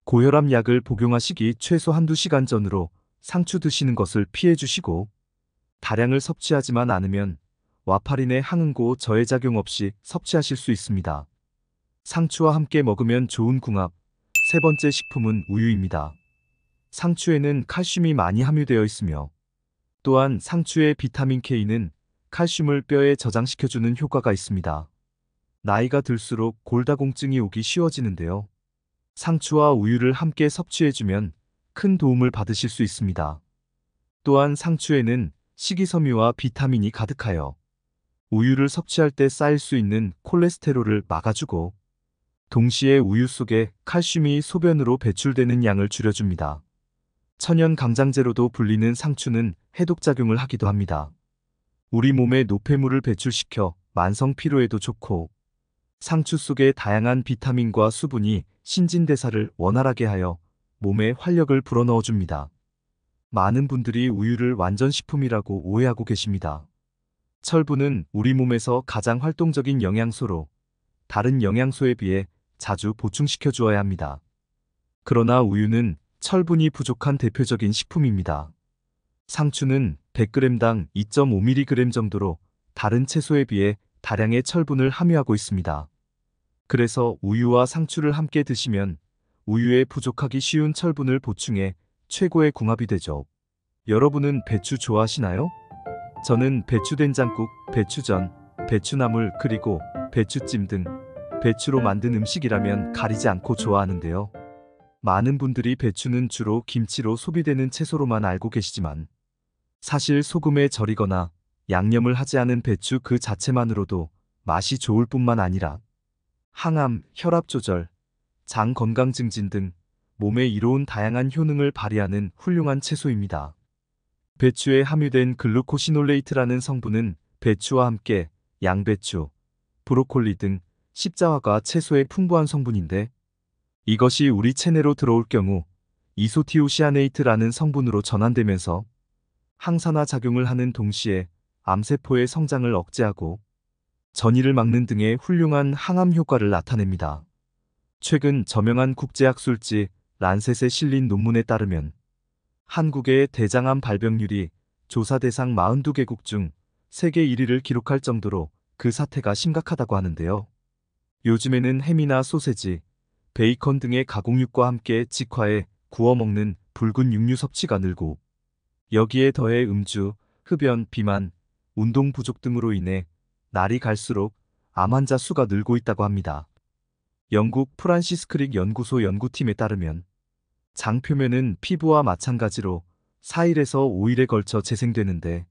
고혈압 약을 복용하시기 최소 한두 시간 전으로 상추 드시는 것을 피해주시고, 다량을 섭취하지만 않으면 와파린의 항응고 저해작용 없이 섭취하실 수 있습니다. 상추와 함께 먹으면 좋은 궁합, 세 번째 식품은 우유입니다. 상추에는 칼슘이 많이 함유되어 있으며 또한 상추의 비타민 K는 칼슘을 뼈에 저장시켜주는 효과가 있습니다. 나이가 들수록 골다공증이 오기 쉬워지는데요. 상추와 우유를 함께 섭취해주면 큰 도움을 받으실 수 있습니다. 또한 상추에는 식이섬유와 비타민이 가득하여 우유를 섭취할 때 쌓일 수 있는 콜레스테롤을 막아주고 동시에 우유 속에 칼슘이 소변으로 배출되는 양을 줄여줍니다. 천연 강장제로도 불리는 상추는 해독작용을 하기도 합니다. 우리 몸에 노폐물을 배출시켜 만성 피로에도 좋고 상추 속의 다양한 비타민과 수분이 신진대사를 원활하게 하여 몸에 활력을 불어넣어줍니다. 많은 분들이 우유를 완전식품이라고 오해하고 계십니다. 철분은 우리 몸에서 가장 활동적인 영양소로 다른 영양소에 비해 자주 보충시켜 주어야 합니다. 그러나 우유는 철분이 부족한 대표적인 식품입니다. 상추는 100g당 2.5mg 정도로 다른 채소에 비해 다량의 철분을 함유하고 있습니다. 그래서 우유와 상추를 함께 드시면 우유에 부족하기 쉬운 철분을 보충해 최고의 궁합이 되죠. 여러분은 배추 좋아하시나요? 저는 배추된장국, 배추전, 배추나물 그리고 배추찜 등 배추로 만든 음식이라면 가리지 않고 좋아하는데요. 많은 분들이 배추는 주로 김치로 소비되는 채소로만 알고 계시지만 사실 소금에 절이거나 양념을 하지 않은 배추 그 자체만으로도 맛이 좋을 뿐만 아니라 항암, 혈압 조절, 장 건강 증진 등 몸에 이로운 다양한 효능을 발휘하는 훌륭한 채소입니다. 배추에 함유된 글루코시놀레이트라는 성분은 배추와 함께 양배추, 브로콜리 등 십자화과 채소의 풍부한 성분인데 이것이 우리 체내로 들어올 경우 이소티오시아네이트라는 성분으로 전환되면서 항산화 작용을 하는 동시에 암세포의 성장을 억제하고 전이를 막는 등의 훌륭한 항암 효과를 나타냅니다. 최근 저명한 국제학술지 란셋에 실린 논문에 따르면 한국의 대장암 발병률이 조사 대상 42개국 중 세계 1위를 기록할 정도로 그 사태가 심각하다고 하는데요. 요즘에는 햄이나 소세지, 베이컨 등의 가공육과 함께 직화해 구워 먹는 붉은 육류 섭취가 늘고 여기에 더해 음주, 흡연, 비만, 운동 부족 등으로 인해 날이 갈수록 암 환자 수가 늘고 있다고 합니다. 영국 프란시스 크릭 연구소 연구팀에 따르면 장 표면은 피부와 마찬가지로 4일에서 5일에 걸쳐 재생되는데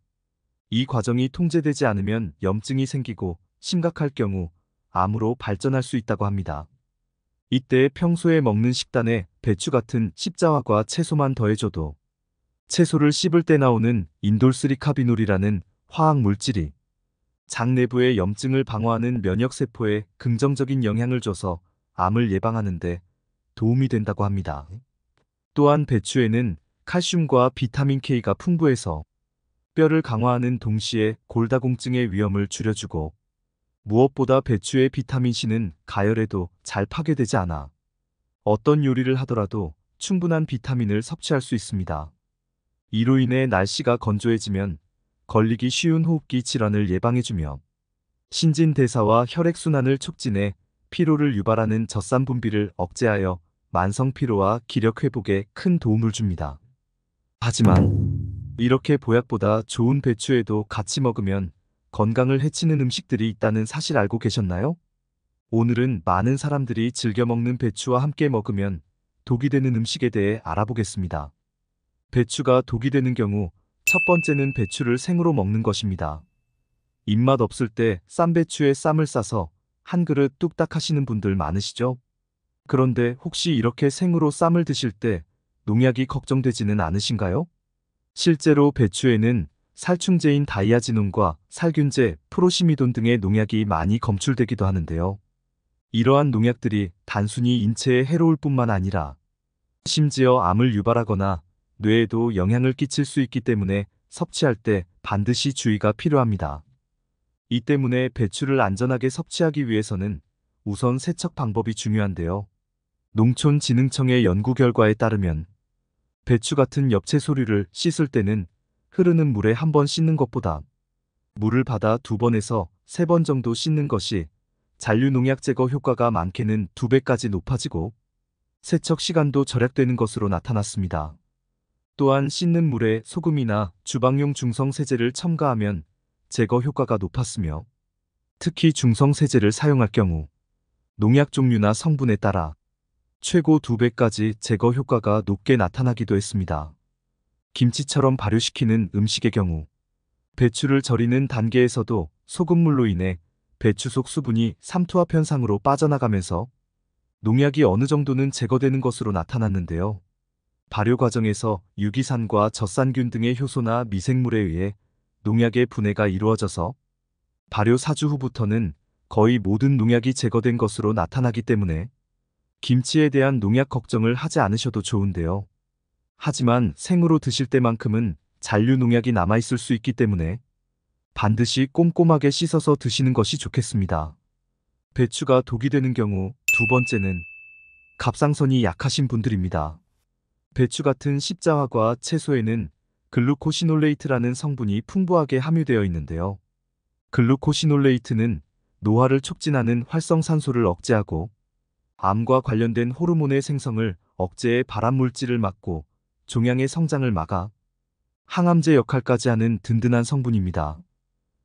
이 과정이 통제되지 않으면 염증이 생기고 심각할 경우 암으로 발전할 수 있다고 합니다. 이때 평소에 먹는 식단에 배추 같은 십자화과 채소만 더해줘도 채소를 씹을 때 나오는 인돌스리카비놀이라는 화학 물질이 장 내부의 염증을 방어하는 면역세포에 긍정적인 영향을 줘서 암을 예방하는 데 도움이 된다고 합니다. 또한 배추에는 칼슘과 비타민 K가 풍부해서 뼈를 강화하는 동시에 골다공증의 위험을 줄여주고 무엇보다 배추의 비타민 C는 가열에도 잘 파괴되지 않아 어떤 요리를 하더라도 충분한 비타민을 섭취할 수 있습니다. 이로 인해 날씨가 건조해지면 걸리기 쉬운 호흡기 질환을 예방해주며 신진대사와 혈액순환을 촉진해 피로를 유발하는 젖산 분비를 억제하여 만성 피로와 기력 회복에 큰 도움을 줍니다. 하지만 이렇게 보약보다 좋은 배추에도 같이 먹으면 건강을 해치는 음식들이 있다는 사실 알고 계셨나요? 오늘은 많은 사람들이 즐겨 먹는 배추와 함께 먹으면 독이 되는 음식에 대해 알아보겠습니다. 배추가 독이 되는 경우 첫 번째는 배추를 생으로 먹는 것입니다. 입맛 없을 때 쌈배추에 쌈을 싸서 한 그릇 뚝딱 하시는 분들 많으시죠? 그런데 혹시 이렇게 생으로 쌈을 드실 때 농약이 걱정되지는 않으신가요? 실제로 배추에는 살충제인 다이아지논과 살균제, 프로시미돈 등의 농약이 많이 검출되기도 하는데요. 이러한 농약들이 단순히 인체에 해로울 뿐만 아니라 심지어 암을 유발하거나 뇌에도 영향을 끼칠 수 있기 때문에 섭취할 때 반드시 주의가 필요합니다. 이 때문에 배추를 안전하게 섭취하기 위해서는 우선 세척 방법이 중요한데요. 농촌진흥청의 연구 결과에 따르면 배추 같은 엽채소류를 씻을 때는 흐르는 물에 한 번 씻는 것보다 물을 받아 2번에서 3번 정도 씻는 것이 잔류농약 제거 효과가 많게는 2배까지 높아지고 세척 시간도 절약되는 것으로 나타났습니다. 또한 씻는 물에 소금이나 주방용 중성세제를 첨가하면 제거 효과가 높았으며 특히 중성세제를 사용할 경우 농약 종류나 성분에 따라 최고 2배까지 제거 효과가 높게 나타나기도 했습니다. 김치처럼 발효시키는 음식의 경우 배추를 절이는 단계에서도 소금물로 인해 배추 속 수분이 삼투압 현상으로 빠져나가면서 농약이 어느 정도는 제거되는 것으로 나타났는데요. 발효 과정에서 유기산과 젖산균 등의 효소나 미생물에 의해 농약의 분해가 이루어져서 발효 4주 후부터는 거의 모든 농약이 제거된 것으로 나타나기 때문에 김치에 대한 농약 걱정을 하지 않으셔도 좋은데요. 하지만 생으로 드실 때만큼은 잔류 농약이 남아있을 수 있기 때문에 반드시 꼼꼼하게 씻어서 드시는 것이 좋겠습니다. 배추가 독이 되는 경우 두 번째는 갑상선이 약하신 분들입니다. 배추 같은 십자화과 채소에는 글루코시놀레이트라는 성분이 풍부하게 함유되어 있는데요. 글루코시놀레이트는 노화를 촉진하는 활성산소를 억제하고 암과 관련된 호르몬의 생성을 억제해 발암물질을 막고 종양의 성장을 막아 항암제 역할까지 하는 든든한 성분입니다.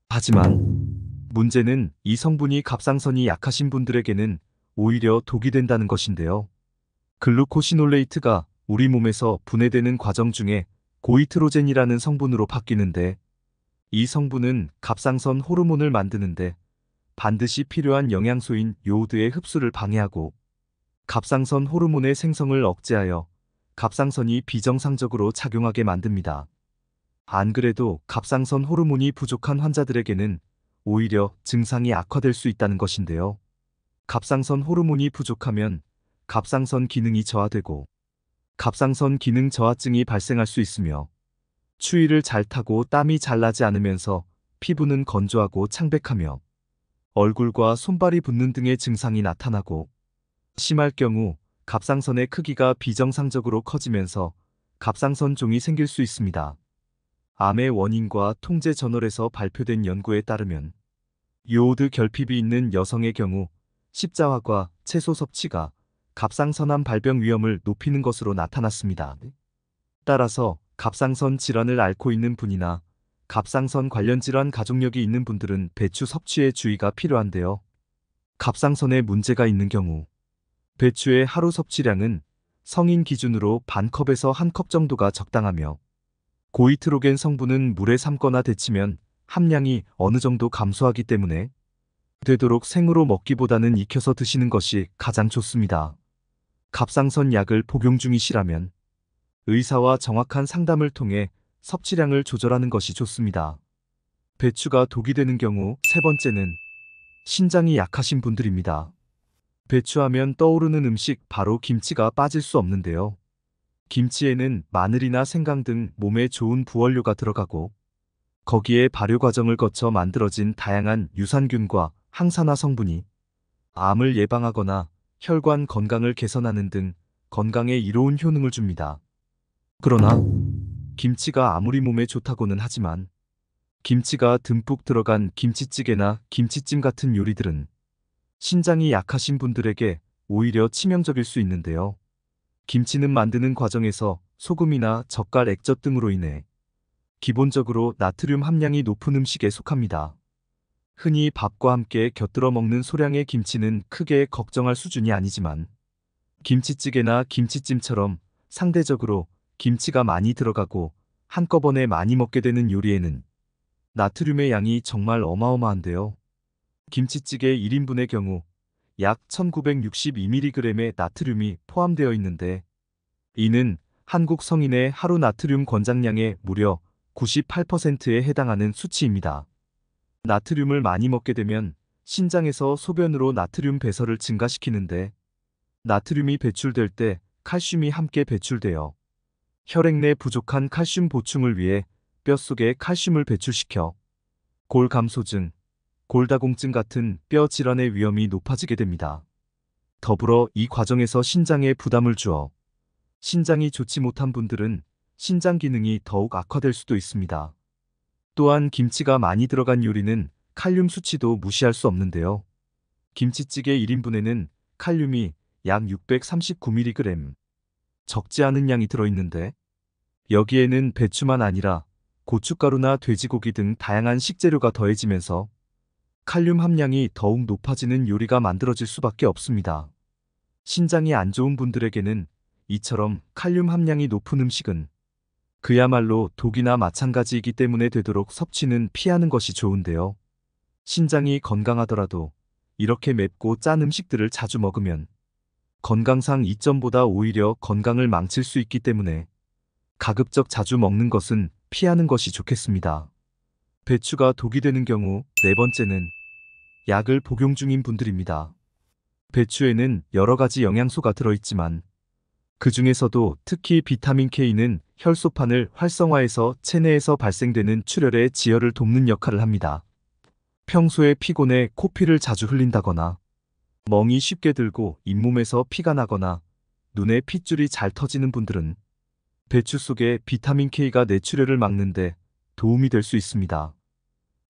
하지만 문제는 이 성분이 갑상선이 약하신 분들에게는 오히려 독이 된다는 것인데요. 글루코시놀레이트가 우리 몸에서 분해되는 과정 중에 고이트로젠이라는 성분으로 바뀌는데 이 성분은 갑상선 호르몬을 만드는데 반드시 필요한 영양소인 요오드의 흡수를 방해하고 갑상선 호르몬의 생성을 억제하여 갑상선이 비정상적으로 작용하게 만듭니다. 안 그래도 갑상선 호르몬이 부족한 환자들에게는 오히려 증상이 악화될 수 있다는 것인데요. 갑상선 호르몬이 부족하면 갑상선 기능이 저하되고 갑상선 기능 저하증이 발생할 수 있으며 추위를 잘 타고 땀이 잘 나지 않으면서 피부는 건조하고 창백하며 얼굴과 손발이 붓는 등의 증상이 나타나고 심할 경우 갑상선의 크기가 비정상적으로 커지면서 갑상선종이 생길 수 있습니다. 암의 원인과 통제 저널에서 발표된 연구에 따르면 요오드 결핍이 있는 여성의 경우 십자화과 채소 섭취가 갑상선암 발병 위험을 높이는 것으로 나타났습니다. 따라서 갑상선 질환을 앓고 있는 분이나 갑상선 관련 질환 가족력이 있는 분들은 배추 섭취에 주의가 필요한데요. 갑상선에 문제가 있는 경우 배추의 하루 섭취량은 성인 기준으로 반컵에서 한 컵 정도가 적당하며 고이트로겐 성분은 물에 삶거나 데치면 함량이 어느 정도 감소하기 때문에 되도록 생으로 먹기보다는 익혀서 드시는 것이 가장 좋습니다. 갑상선 약을 복용 중이시라면 의사와 정확한 상담을 통해 섭취량을 조절하는 것이 좋습니다. 배추가 독이 되는 경우 세 번째는 신장이 약하신 분들입니다. 배추하면 떠오르는 음식 바로 김치가 빠질 수 없는데요. 김치에는 마늘이나 생강 등 몸에 좋은 부원료가 들어가고 거기에 발효 과정을 거쳐 만들어진 다양한 유산균과 항산화 성분이 암을 예방하거나 혈관 건강을 개선하는 등 건강에 이로운 효능을 줍니다. 그러나 김치가 아무리 몸에 좋다고는 하지만 김치가 듬뿍 들어간 김치찌개나 김치찜 같은 요리들은 신장이 약하신 분들에게 오히려 치명적일 수 있는데요. 김치는 만드는 과정에서 소금이나 젓갈 액젓 등으로 인해 기본적으로 나트륨 함량이 높은 음식에 속합니다. 흔히 밥과 함께 곁들여 먹는 소량의 김치는 크게 걱정할 수준이 아니지만 김치찌개나 김치찜처럼 상대적으로 김치가 많이 들어가고 한꺼번에 많이 먹게 되는 요리에는 나트륨의 양이 정말 어마어마한데요. 김치찌개 1인분의 경우 약 1962mg의 나트륨이 포함되어 있는데 이는 한국 성인의 하루 나트륨 권장량의 무려 98%에 해당하는 수치입니다. 나트륨을 많이 먹게 되면 신장에서 소변으로 나트륨 배설을 증가시키는데 나트륨이 배출될 때 칼슘이 함께 배출되어 혈액 내 부족한 칼슘 보충을 위해 뼛속에 칼슘을 배출시켜 골감소증, 골다공증 같은 뼈 질환의 위험이 높아지게 됩니다. 더불어 이 과정에서 신장에 부담을 주어 신장이 좋지 못한 분들은 신장 기능이 더욱 악화될 수도 있습니다. 또한 김치가 많이 들어간 요리는 칼륨 수치도 무시할 수 없는데요. 김치찌개 1인분에는 칼륨이 약 639mg, 적지 않은 양이 들어있는데 여기에는 배추만 아니라 고춧가루나 돼지고기 등 다양한 식재료가 더해지면서 칼륨 함량이 더욱 높아지는 요리가 만들어질 수밖에 없습니다. 신장이 안 좋은 분들에게는 이처럼 칼륨 함량이 높은 음식은 그야말로 독이나 마찬가지이기 때문에 되도록 섭취는 피하는 것이 좋은데요. 신장이 건강하더라도 이렇게 맵고 짠 음식들을 자주 먹으면 건강상 이점보다 오히려 건강을 망칠 수 있기 때문에 가급적 자주 먹는 것은 피하는 것이 좋겠습니다. 배추가 독이 되는 경우 네 번째는 약을 복용 중인 분들입니다. 배추에는 여러 가지 영양소가 들어있지만 그 중에서도 특히 비타민 K는 혈소판을 활성화해서 체내에서 발생되는 출혈의 지혈을 돕는 역할을 합니다. 평소에 피곤해 코피를 자주 흘린다거나 멍이 쉽게 들고 잇몸에서 피가 나거나 눈에 핏줄이 잘 터지는 분들은 배추 속에 비타민 K가 뇌출혈을 막는데 도움이 될 수 있습니다.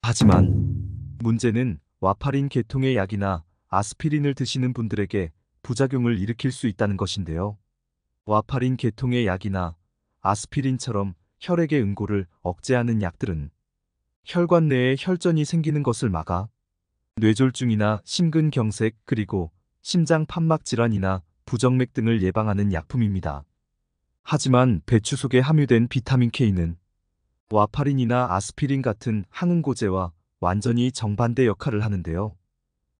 하지만 문제는 와파린 계통의 약이나 아스피린을 드시는 분들에게 부작용을 일으킬 수 있다는 것인데요. 와파린 계통의 약이나 아스피린처럼 혈액의 응고를 억제하는 약들은 혈관 내에 혈전이 생기는 것을 막아 뇌졸중이나 심근경색 그리고 심장 판막 질환이나 부정맥 등을 예방하는 약품입니다. 하지만 배추 속에 함유된 비타민 K는 와파린이나 아스피린 같은 항응고제와 완전히 정반대 역할을 하는데요.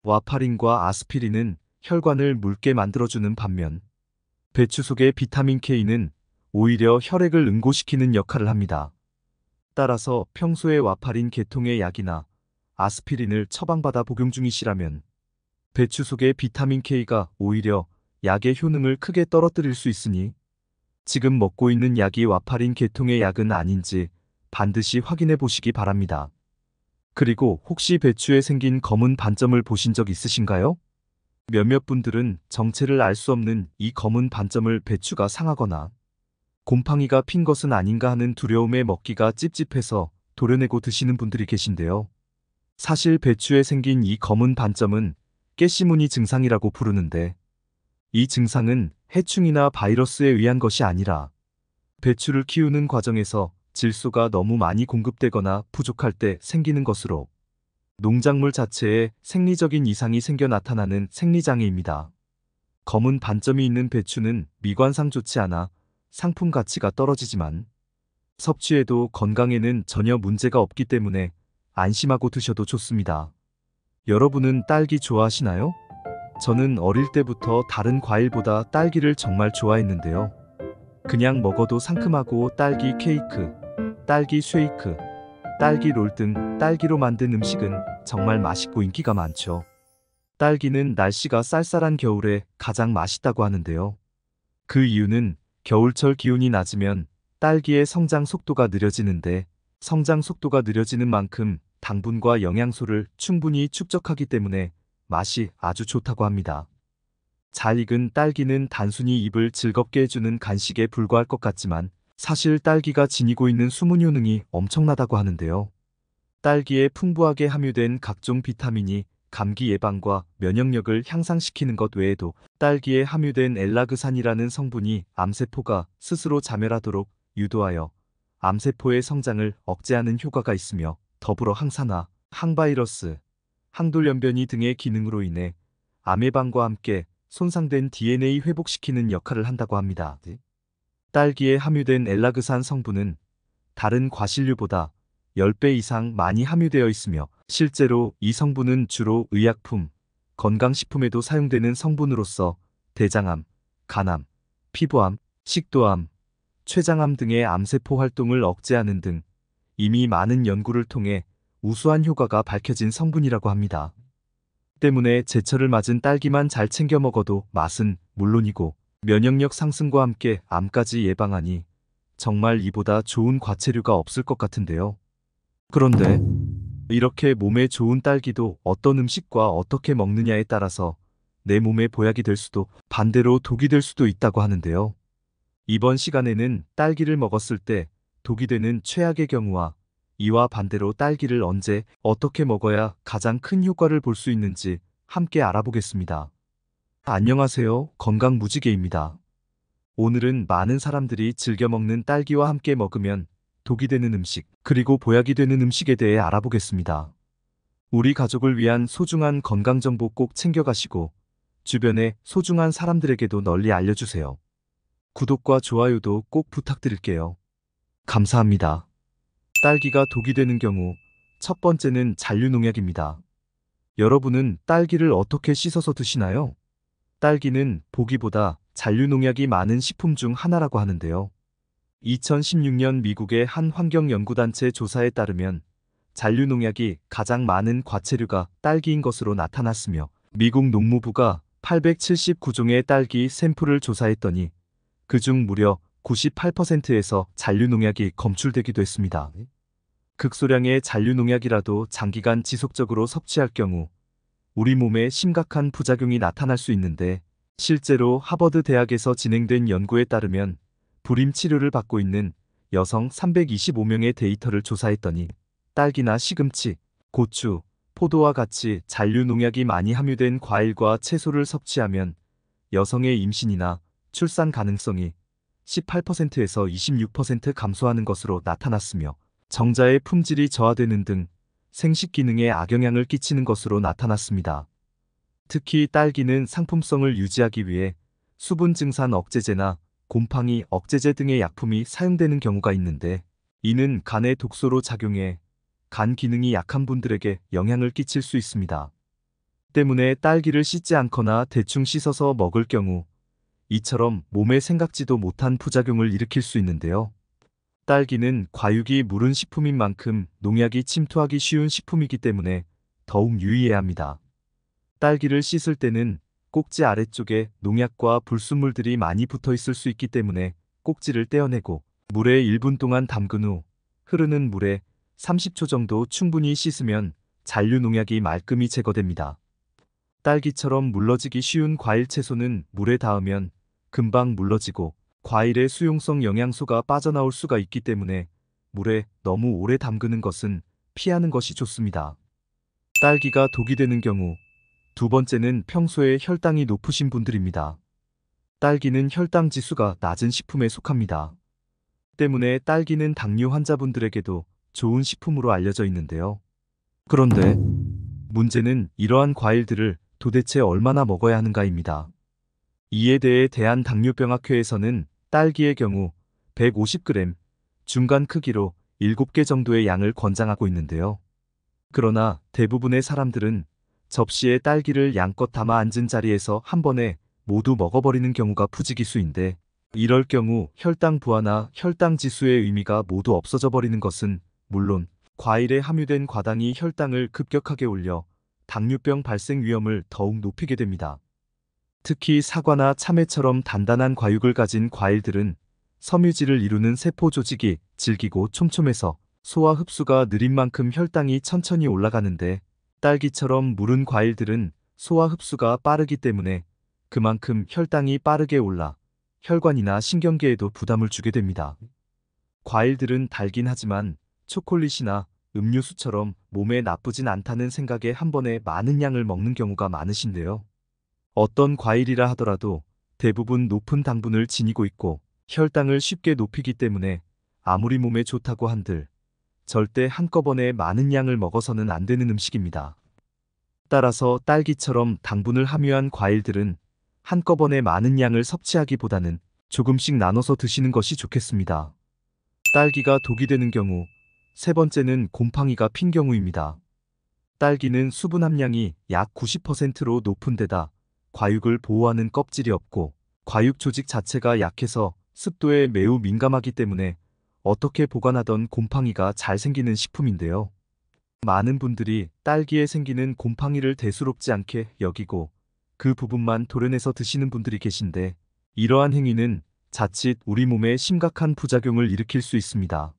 와파린과 아스피린은 혈관을 묽게 만들어주는 반면 배추 속의 비타민 K는 오히려 혈액을 응고시키는 역할을 합니다. 따라서 평소에 와파린 계통의 약이나 아스피린을 처방받아 복용 중이시라면 배추 속의 비타민 K가 오히려 약의 효능을 크게 떨어뜨릴 수 있으니 지금 먹고 있는 약이 와파린 계통의 약은 아닌지 반드시 확인해 보시기 바랍니다. 그리고 혹시 배추에 생긴 검은 반점을 보신 적 있으신가요? 몇몇 분들은 정체를 알 수 없는 이 검은 반점을 배추가 상하거나 곰팡이가 핀 것은 아닌가 하는 두려움에 먹기가 찝찝해서 도려내고 드시는 분들이 계신데요. 사실 배추에 생긴 이 검은 반점은 깨시무늬 증상이라고 부르는데 이 증상은 해충이나 바이러스에 의한 것이 아니라 배추를 키우는 과정에서 질소가 너무 많이 공급되거나 부족할 때 생기는 것으로 농작물 자체에 생리적인 이상이 생겨 나타나는 생리장애입니다. 검은 반점이 있는 배추는 미관상 좋지 않아 상품 가치가 떨어지지만 섭취해도 건강에는 전혀 문제가 없기 때문에 안심하고 드셔도 좋습니다. 여러분은 딸기 좋아하시나요? 저는 어릴 때부터 다른 과일보다 딸기를 정말 좋아했는데요. 그냥 먹어도 상큼하고 딸기 케이크, 딸기 쉐이크, 딸기 롤 등 딸기로 만든 음식은 정말 맛있고 인기가 많죠. 딸기는 날씨가 쌀쌀한 겨울에 가장 맛있다고 하는데요. 그 이유는 겨울철 기온이 낮으면 딸기의 성장 속도가 느려지는데 성장 속도가 느려지는 만큼 당분과 영양소를 충분히 축적하기 때문에 맛이 아주 좋다고 합니다. 잘 익은 딸기는 단순히 입을 즐겁게 해주는 간식에 불과할 것 같지만 사실 딸기가 지니고 있는 숨은 효능이 엄청나다고 하는데요. 딸기에 풍부하게 함유된 각종 비타민이 감기 예방과 면역력을 향상시키는 것 외에도 딸기에 함유된 엘라그산이라는 성분이 암세포가 스스로 자멸하도록 유도하여 암세포의 성장을 억제하는 효과가 있으며 더불어 항산화, 항바이러스, 항돌연변이 등의 기능으로 인해 암 예방과 함께 손상된 DNA 회복시키는 역할을 한다고 합니다. 딸기에 함유된 엘라그산 성분은 다른 과실류보다 10배 이상 많이 함유되어 있으며 실제로 이 성분은 주로 의약품, 건강식품에도 사용되는 성분으로서 대장암, 간암, 피부암, 식도암, 췌장암 등의 암세포 활동을 억제하는 등 이미 많은 연구를 통해 우수한 효과가 밝혀진 성분이라고 합니다. 때문에 제철을 맞은 딸기만 잘 챙겨 먹어도 맛은 물론이고 면역력 상승과 함께 암까지 예방하니 정말 이보다 좋은 과채류가 없을 것 같은데요. 그런데 이렇게 몸에 좋은 딸기도 어떤 음식과 어떻게 먹느냐에 따라서 내 몸에 보약이 될 수도 반대로 독이 될 수도 있다고 하는데요. 이번 시간에는 딸기를 먹었을 때 독이 되는 최악의 경우와 이와 반대로 딸기를 언제 어떻게 먹어야 가장 큰 효과를 볼 수 있는지 함께 알아보겠습니다. 안녕하세요. 건강무지개입니다. 오늘은 많은 사람들이 즐겨 먹는 딸기와 함께 먹으면 독이 되는 음식, 그리고 보약이 되는 음식에 대해 알아보겠습니다. 우리 가족을 위한 소중한 건강정보 꼭 챙겨가시고 주변의 소중한 사람들에게도 널리 알려주세요. 구독과 좋아요도 꼭 부탁드릴게요. 감사합니다. 딸기가 독이 되는 경우 첫 번째는 잔류농약입니다. 여러분은 딸기를 어떻게 씻어서 드시나요? 딸기는 보기보다 잔류농약이 많은 식품 중 하나라고 하는데요. 2016년 미국의 한 환경연구단체 조사에 따르면 잔류농약이 가장 많은 과체류가 딸기인 것으로 나타났으며 미국 농무부가 879종의 딸기 샘플을 조사했더니 그중 무려 98%에서 잔류농약이 검출되기도 했습니다. 극소량의 잔류농약이라도 장기간 지속적으로 섭취할 경우 우리 몸에 심각한 부작용이 나타날 수 있는데 실제로 하버드 대학에서 진행된 연구에 따르면 불임 치료를 받고 있는 여성 325명의 데이터를 조사했더니 딸기나 시금치, 고추, 포도와 같이 잔류농약이 많이 함유된 과일과 채소를 섭취하면 여성의 임신이나 출산 가능성이 18%에서 26% 감소하는 것으로 나타났으며 정자의 품질이 저하되는 등 생식 기능에 악영향을 끼치는 것으로 나타났습니다. 특히 딸기는 상품성을 유지하기 위해 수분 증산 억제제나 곰팡이 억제제 등의 약품이 사용되는 경우가 있는데 이는 간의 독소로 작용해 간 기능이 약한 분들에게 영향을 끼칠 수 있습니다. 때문에 딸기를 씻지 않거나 대충 씻어서 먹을 경우 이처럼 몸에 생각지도 못한 부작용을 일으킬 수 있는데요. 딸기는 과육이 무른 식품인 만큼 농약이 침투하기 쉬운 식품이기 때문에 더욱 유의해야 합니다. 딸기를 씻을 때는 꼭지 아래쪽에 농약과 불순물들이 많이 붙어 있을 수 있기 때문에 꼭지를 떼어내고 물에 1분 동안 담근 후 흐르는 물에 30초 정도 충분히 씻으면 잔류 농약이 말끔히 제거됩니다. 딸기처럼 물러지기 쉬운 과일 채소는 물에 닿으면 금방 물러지고 과일의 수용성 영양소가 빠져나올 수가 있기 때문에 물에 너무 오래 담그는 것은 피하는 것이 좋습니다. 딸기가 독이 되는 경우 두 번째는 평소에 혈당이 높으신 분들입니다. 딸기는 혈당 지수가 낮은 식품에 속합니다. 때문에 딸기는 당뇨 환자분들에게도 좋은 식품으로 알려져 있는데요. 그런데 문제는 이러한 과일들을 도대체 얼마나 먹어야 하는가입니다. 이에 대해 대한당뇨병학회에서는 딸기의 경우 150g, 중간 크기로 7개 정도의 양을 권장하고 있는데요. 그러나 대부분의 사람들은 접시에 딸기를 양껏 담아 앉은 자리에서 한 번에 모두 먹어버리는 경우가 부지기수인데 이럴 경우 혈당 부하나 혈당 지수의 의미가 모두 없어져 버리는 것은 물론 과일에 함유된 과당이 혈당을 급격하게 올려 당뇨병 발생 위험을 더욱 높이게 됩니다. 특히 사과나 참외처럼 단단한 과육을 가진 과일들은 섬유질을 이루는 세포 조직이 질기고 촘촘해서 소화 흡수가 느린 만큼 혈당이 천천히 올라가는데 딸기처럼 무른 과일들은 소화 흡수가 빠르기 때문에 그만큼 혈당이 빠르게 올라 혈관이나 신경계에도 부담을 주게 됩니다. 과일들은 달긴 하지만 초콜릿이나 음료수처럼 몸에 나쁘진 않다는 생각에 한 번에 많은 양을 먹는 경우가 많으신데요. 어떤 과일이라 하더라도 대부분 높은 당분을 지니고 있고 혈당을 쉽게 높이기 때문에 아무리 몸에 좋다고 한들 절대 한꺼번에 많은 양을 먹어서는 안 되는 음식입니다. 따라서 딸기처럼 당분을 함유한 과일들은 한꺼번에 많은 양을 섭취하기보다는 조금씩 나눠서 드시는 것이 좋겠습니다. 딸기가 독이 되는 경우 세 번째는 곰팡이가 핀 경우입니다. 딸기는 수분 함량이 약 90%로 높은 데다 과육을 보호하는 껍질이 없고 과육 조직 자체가 약해서 습도에 매우 민감하기 때문에 어떻게 보관하던 곰팡이가 잘 생기는 식품인데요. 많은 분들이 딸기에 생기는 곰팡이를 대수롭지 않게 여기고 그 부분만 도려내서 드시는 분들이 계신데 이러한 행위는 자칫 우리 몸에 심각한 부작용을 일으킬 수 있습니다.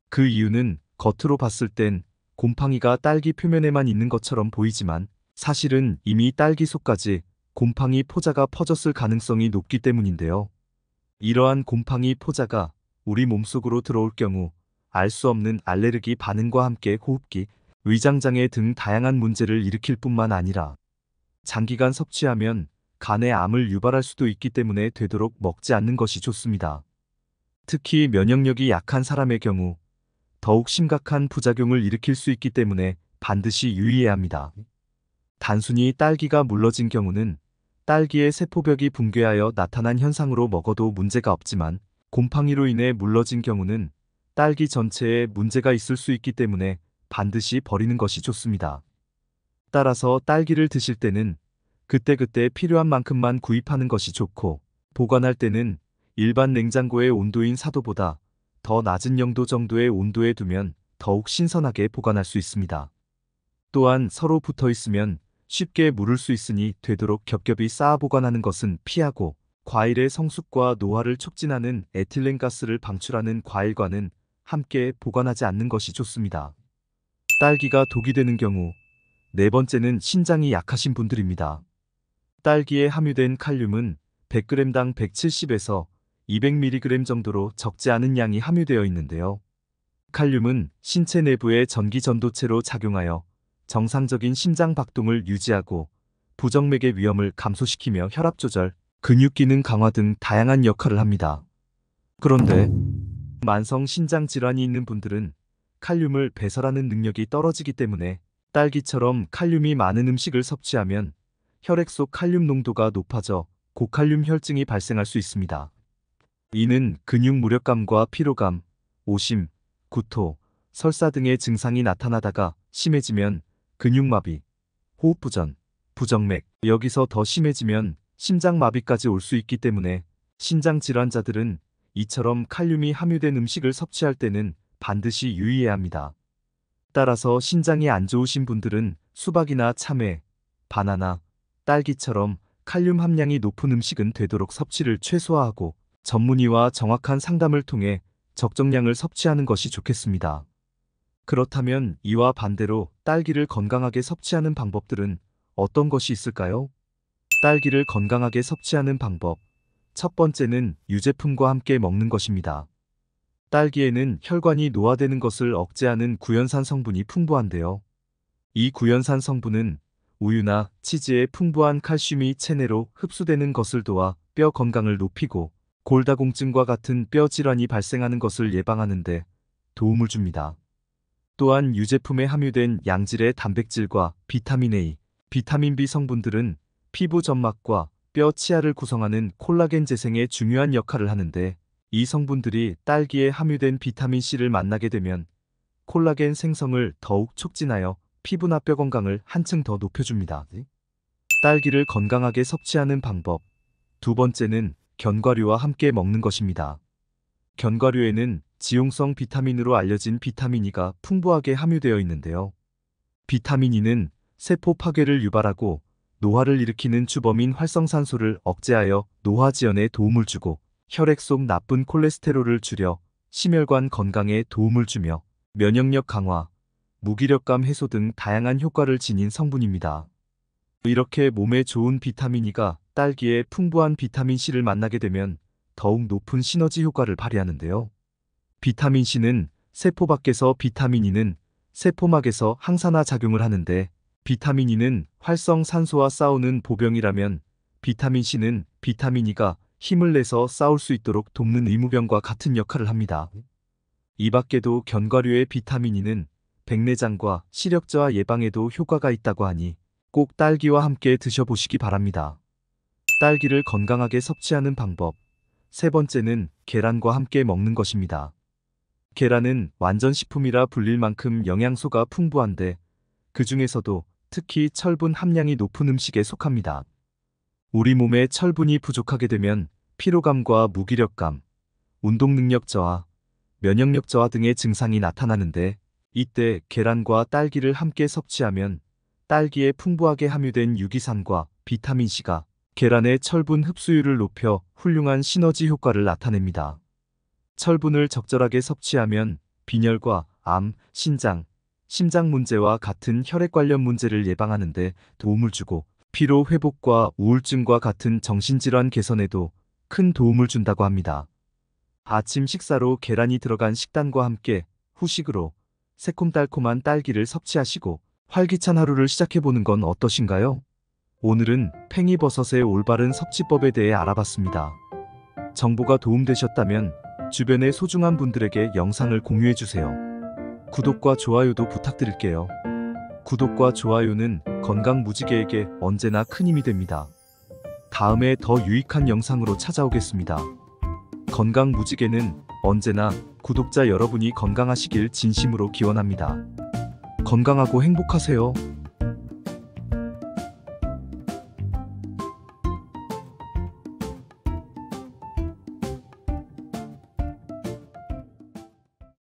그 이유는 겉으로 봤을 땐 곰팡이가 딸기 표면에만 있는 것처럼 보이지만 사실은 이미 딸기 속까지 곰팡이 포자가 퍼졌을 가능성이 높기 때문인데요. 이러한 곰팡이 포자가 우리 몸속으로 들어올 경우 알 수 없는 알레르기 반응과 함께 호흡기, 위장장애 등 다양한 문제를 일으킬 뿐만 아니라 장기간 섭취하면 간에 암을 유발할 수도 있기 때문에 되도록 먹지 않는 것이 좋습니다. 특히 면역력이 약한 사람의 경우 더욱 심각한 부작용을 일으킬 수 있기 때문에 반드시 유의해야 합니다. 단순히 딸기가 물러진 경우는 딸기의 세포벽이 붕괴하여 나타난 현상으로 먹어도 문제가 없지만 곰팡이로 인해 물러진 경우는 딸기 전체에 문제가 있을 수 있기 때문에 반드시 버리는 것이 좋습니다. 따라서 딸기를 드실 때는 그때그때 필요한 만큼만 구입하는 것이 좋고, 보관할 때는 일반 냉장고의 온도인 4도보다 더 낮은 영도 정도의 온도에 두면 더욱 신선하게 보관할 수 있습니다. 또한 서로 붙어 있으면 쉽게 무를 수 있으니 되도록 겹겹이 쌓아 보관하는 것은 피하고, 과일의 성숙과 노화를 촉진하는 에틸렌가스를 방출하는 과일과는 함께 보관하지 않는 것이 좋습니다. 딸기가 독이 되는 경우 네 번째는 신장이 약하신 분들입니다. 딸기에 함유된 칼륨은 100g당 170에서 200mg 정도로 적지 않은 양이 함유되어 있는데요. 칼륨은 신체 내부의 전기 전도체로 작용하여 정상적인 심장 박동을 유지하고 부정맥의 위험을 감소시키며 혈압 조절, 근육 기능 강화 등 다양한 역할을 합니다. 그런데 만성 신장 질환이 있는 분들은 칼륨을 배설하는 능력이 떨어지기 때문에 딸기처럼 칼륨이 많은 음식을 섭취하면 혈액 속 칼륨 농도가 높아져 고칼륨 혈증이 발생할 수 있습니다. 이는 근육 무력감과 피로감, 오심, 구토, 설사 등의 증상이 나타나다가 심해지면 근육마비, 호흡부전, 부정맥, 여기서 더 심해지면 심장마비까지 올 수 있기 때문에 신장 질환자들은 이처럼 칼륨이 함유된 음식을 섭취할 때는 반드시 유의해야 합니다. 따라서 신장이 안 좋으신 분들은 수박이나 참외, 바나나, 딸기처럼 칼륨 함량이 높은 음식은 되도록 섭취를 최소화하고 전문의와 정확한 상담을 통해 적정량을 섭취하는 것이 좋겠습니다. 그렇다면 이와 반대로 딸기를 건강하게 섭취하는 방법들은 어떤 것이 있을까요? 딸기를 건강하게 섭취하는 방법. 첫 번째는 유제품과 함께 먹는 것입니다. 딸기에는 혈관이 노화되는 것을 억제하는 구연산 성분이 풍부한데요. 이 구연산 성분은 우유나 치즈의 풍부한 칼슘이 체내로 흡수되는 것을 도와 뼈 건강을 높이고 골다공증과 같은 뼈 질환이 발생하는 것을 예방하는 데 도움을 줍니다. 또한 유제품에 함유된 양질의 단백질과 비타민 A, 비타민 B 성분들은 피부 점막과 뼈 치아를 구성하는 콜라겐 재생에 중요한 역할을 하는데, 이 성분들이 딸기에 함유된 비타민 C를 만나게 되면 콜라겐 생성을 더욱 촉진하여 피부나 뼈 건강을 한층 더 높여줍니다. 딸기를 건강하게 섭취하는 방법. 두 번째는 견과류와 함께 먹는 것입니다. 견과류에는 지용성 비타민으로 알려진 비타민 E가 풍부하게 함유되어 있는데요. 비타민 E는 세포 파괴를 유발하고 노화를 일으키는 주범인 활성산소를 억제하여 노화 지연에 도움을 주고, 혈액 속 나쁜 콜레스테롤을 줄여 심혈관 건강에 도움을 주며 면역력 강화, 무기력감 해소 등 다양한 효과를 지닌 성분입니다. 이렇게 몸에 좋은 비타민 E가 딸기에 풍부한 비타민 C를 만나게 되면 더욱 높은 시너지 효과를 발휘하는데요. 비타민 C는 세포 밖에서, 비타민 E는 세포막에서 항산화 작용을 하는데, 비타민 E는 활성산소와 싸우는 보병이라면 비타민 C는 비타민 E가 힘을 내서 싸울 수 있도록 돕는 의무병과 같은 역할을 합니다. 이 밖에도 견과류의 비타민 E는 백내장과 시력저하 예방에도 효과가 있다고 하니 꼭 딸기와 함께 드셔보시기 바랍니다. 딸기를 건강하게 섭취하는 방법. 세 번째는 계란과 함께 먹는 것입니다. 계란은 완전식품이라 불릴 만큼 영양소가 풍부한데, 그 중에서도 특히 철분 함량이 높은 음식에 속합니다. 우리 몸에 철분이 부족하게 되면 피로감과 무기력감, 운동능력 저하, 면역력 저하 등의 증상이 나타나는데, 이때 계란과 딸기를 함께 섭취하면 딸기에 풍부하게 함유된 유기산과 비타민 C가 계란의 철분 흡수율을 높여 훌륭한 시너지 효과를 나타냅니다. 철분을 적절하게 섭취하면 빈혈과 암, 신장, 심장 문제와 같은 혈액 관련 문제를 예방하는 데 도움을 주고, 피로 회복과 우울증과 같은 정신질환 개선에도 큰 도움을 준다고 합니다. 아침 식사로 계란이 들어간 식단과 함께 후식으로 새콤달콤한 딸기를 섭취하시고 활기찬 하루를 시작해보는 건 어떠신가요? 오늘은 팽이버섯의 올바른 섭취법에 대해 알아봤습니다. 정보가 도움되셨다면 주변의 소중한 분들에게 영상을 공유해주세요. 구독과 좋아요도 부탁드릴게요. 구독과 좋아요는 건강 무지개에게 언제나 큰 힘이 됩니다. 다음에 더 유익한 영상으로 찾아오겠습니다. 건강 무지개는 언제나 구독자 여러분이 건강하시길 진심으로 기원합니다. 건강하고 행복하세요.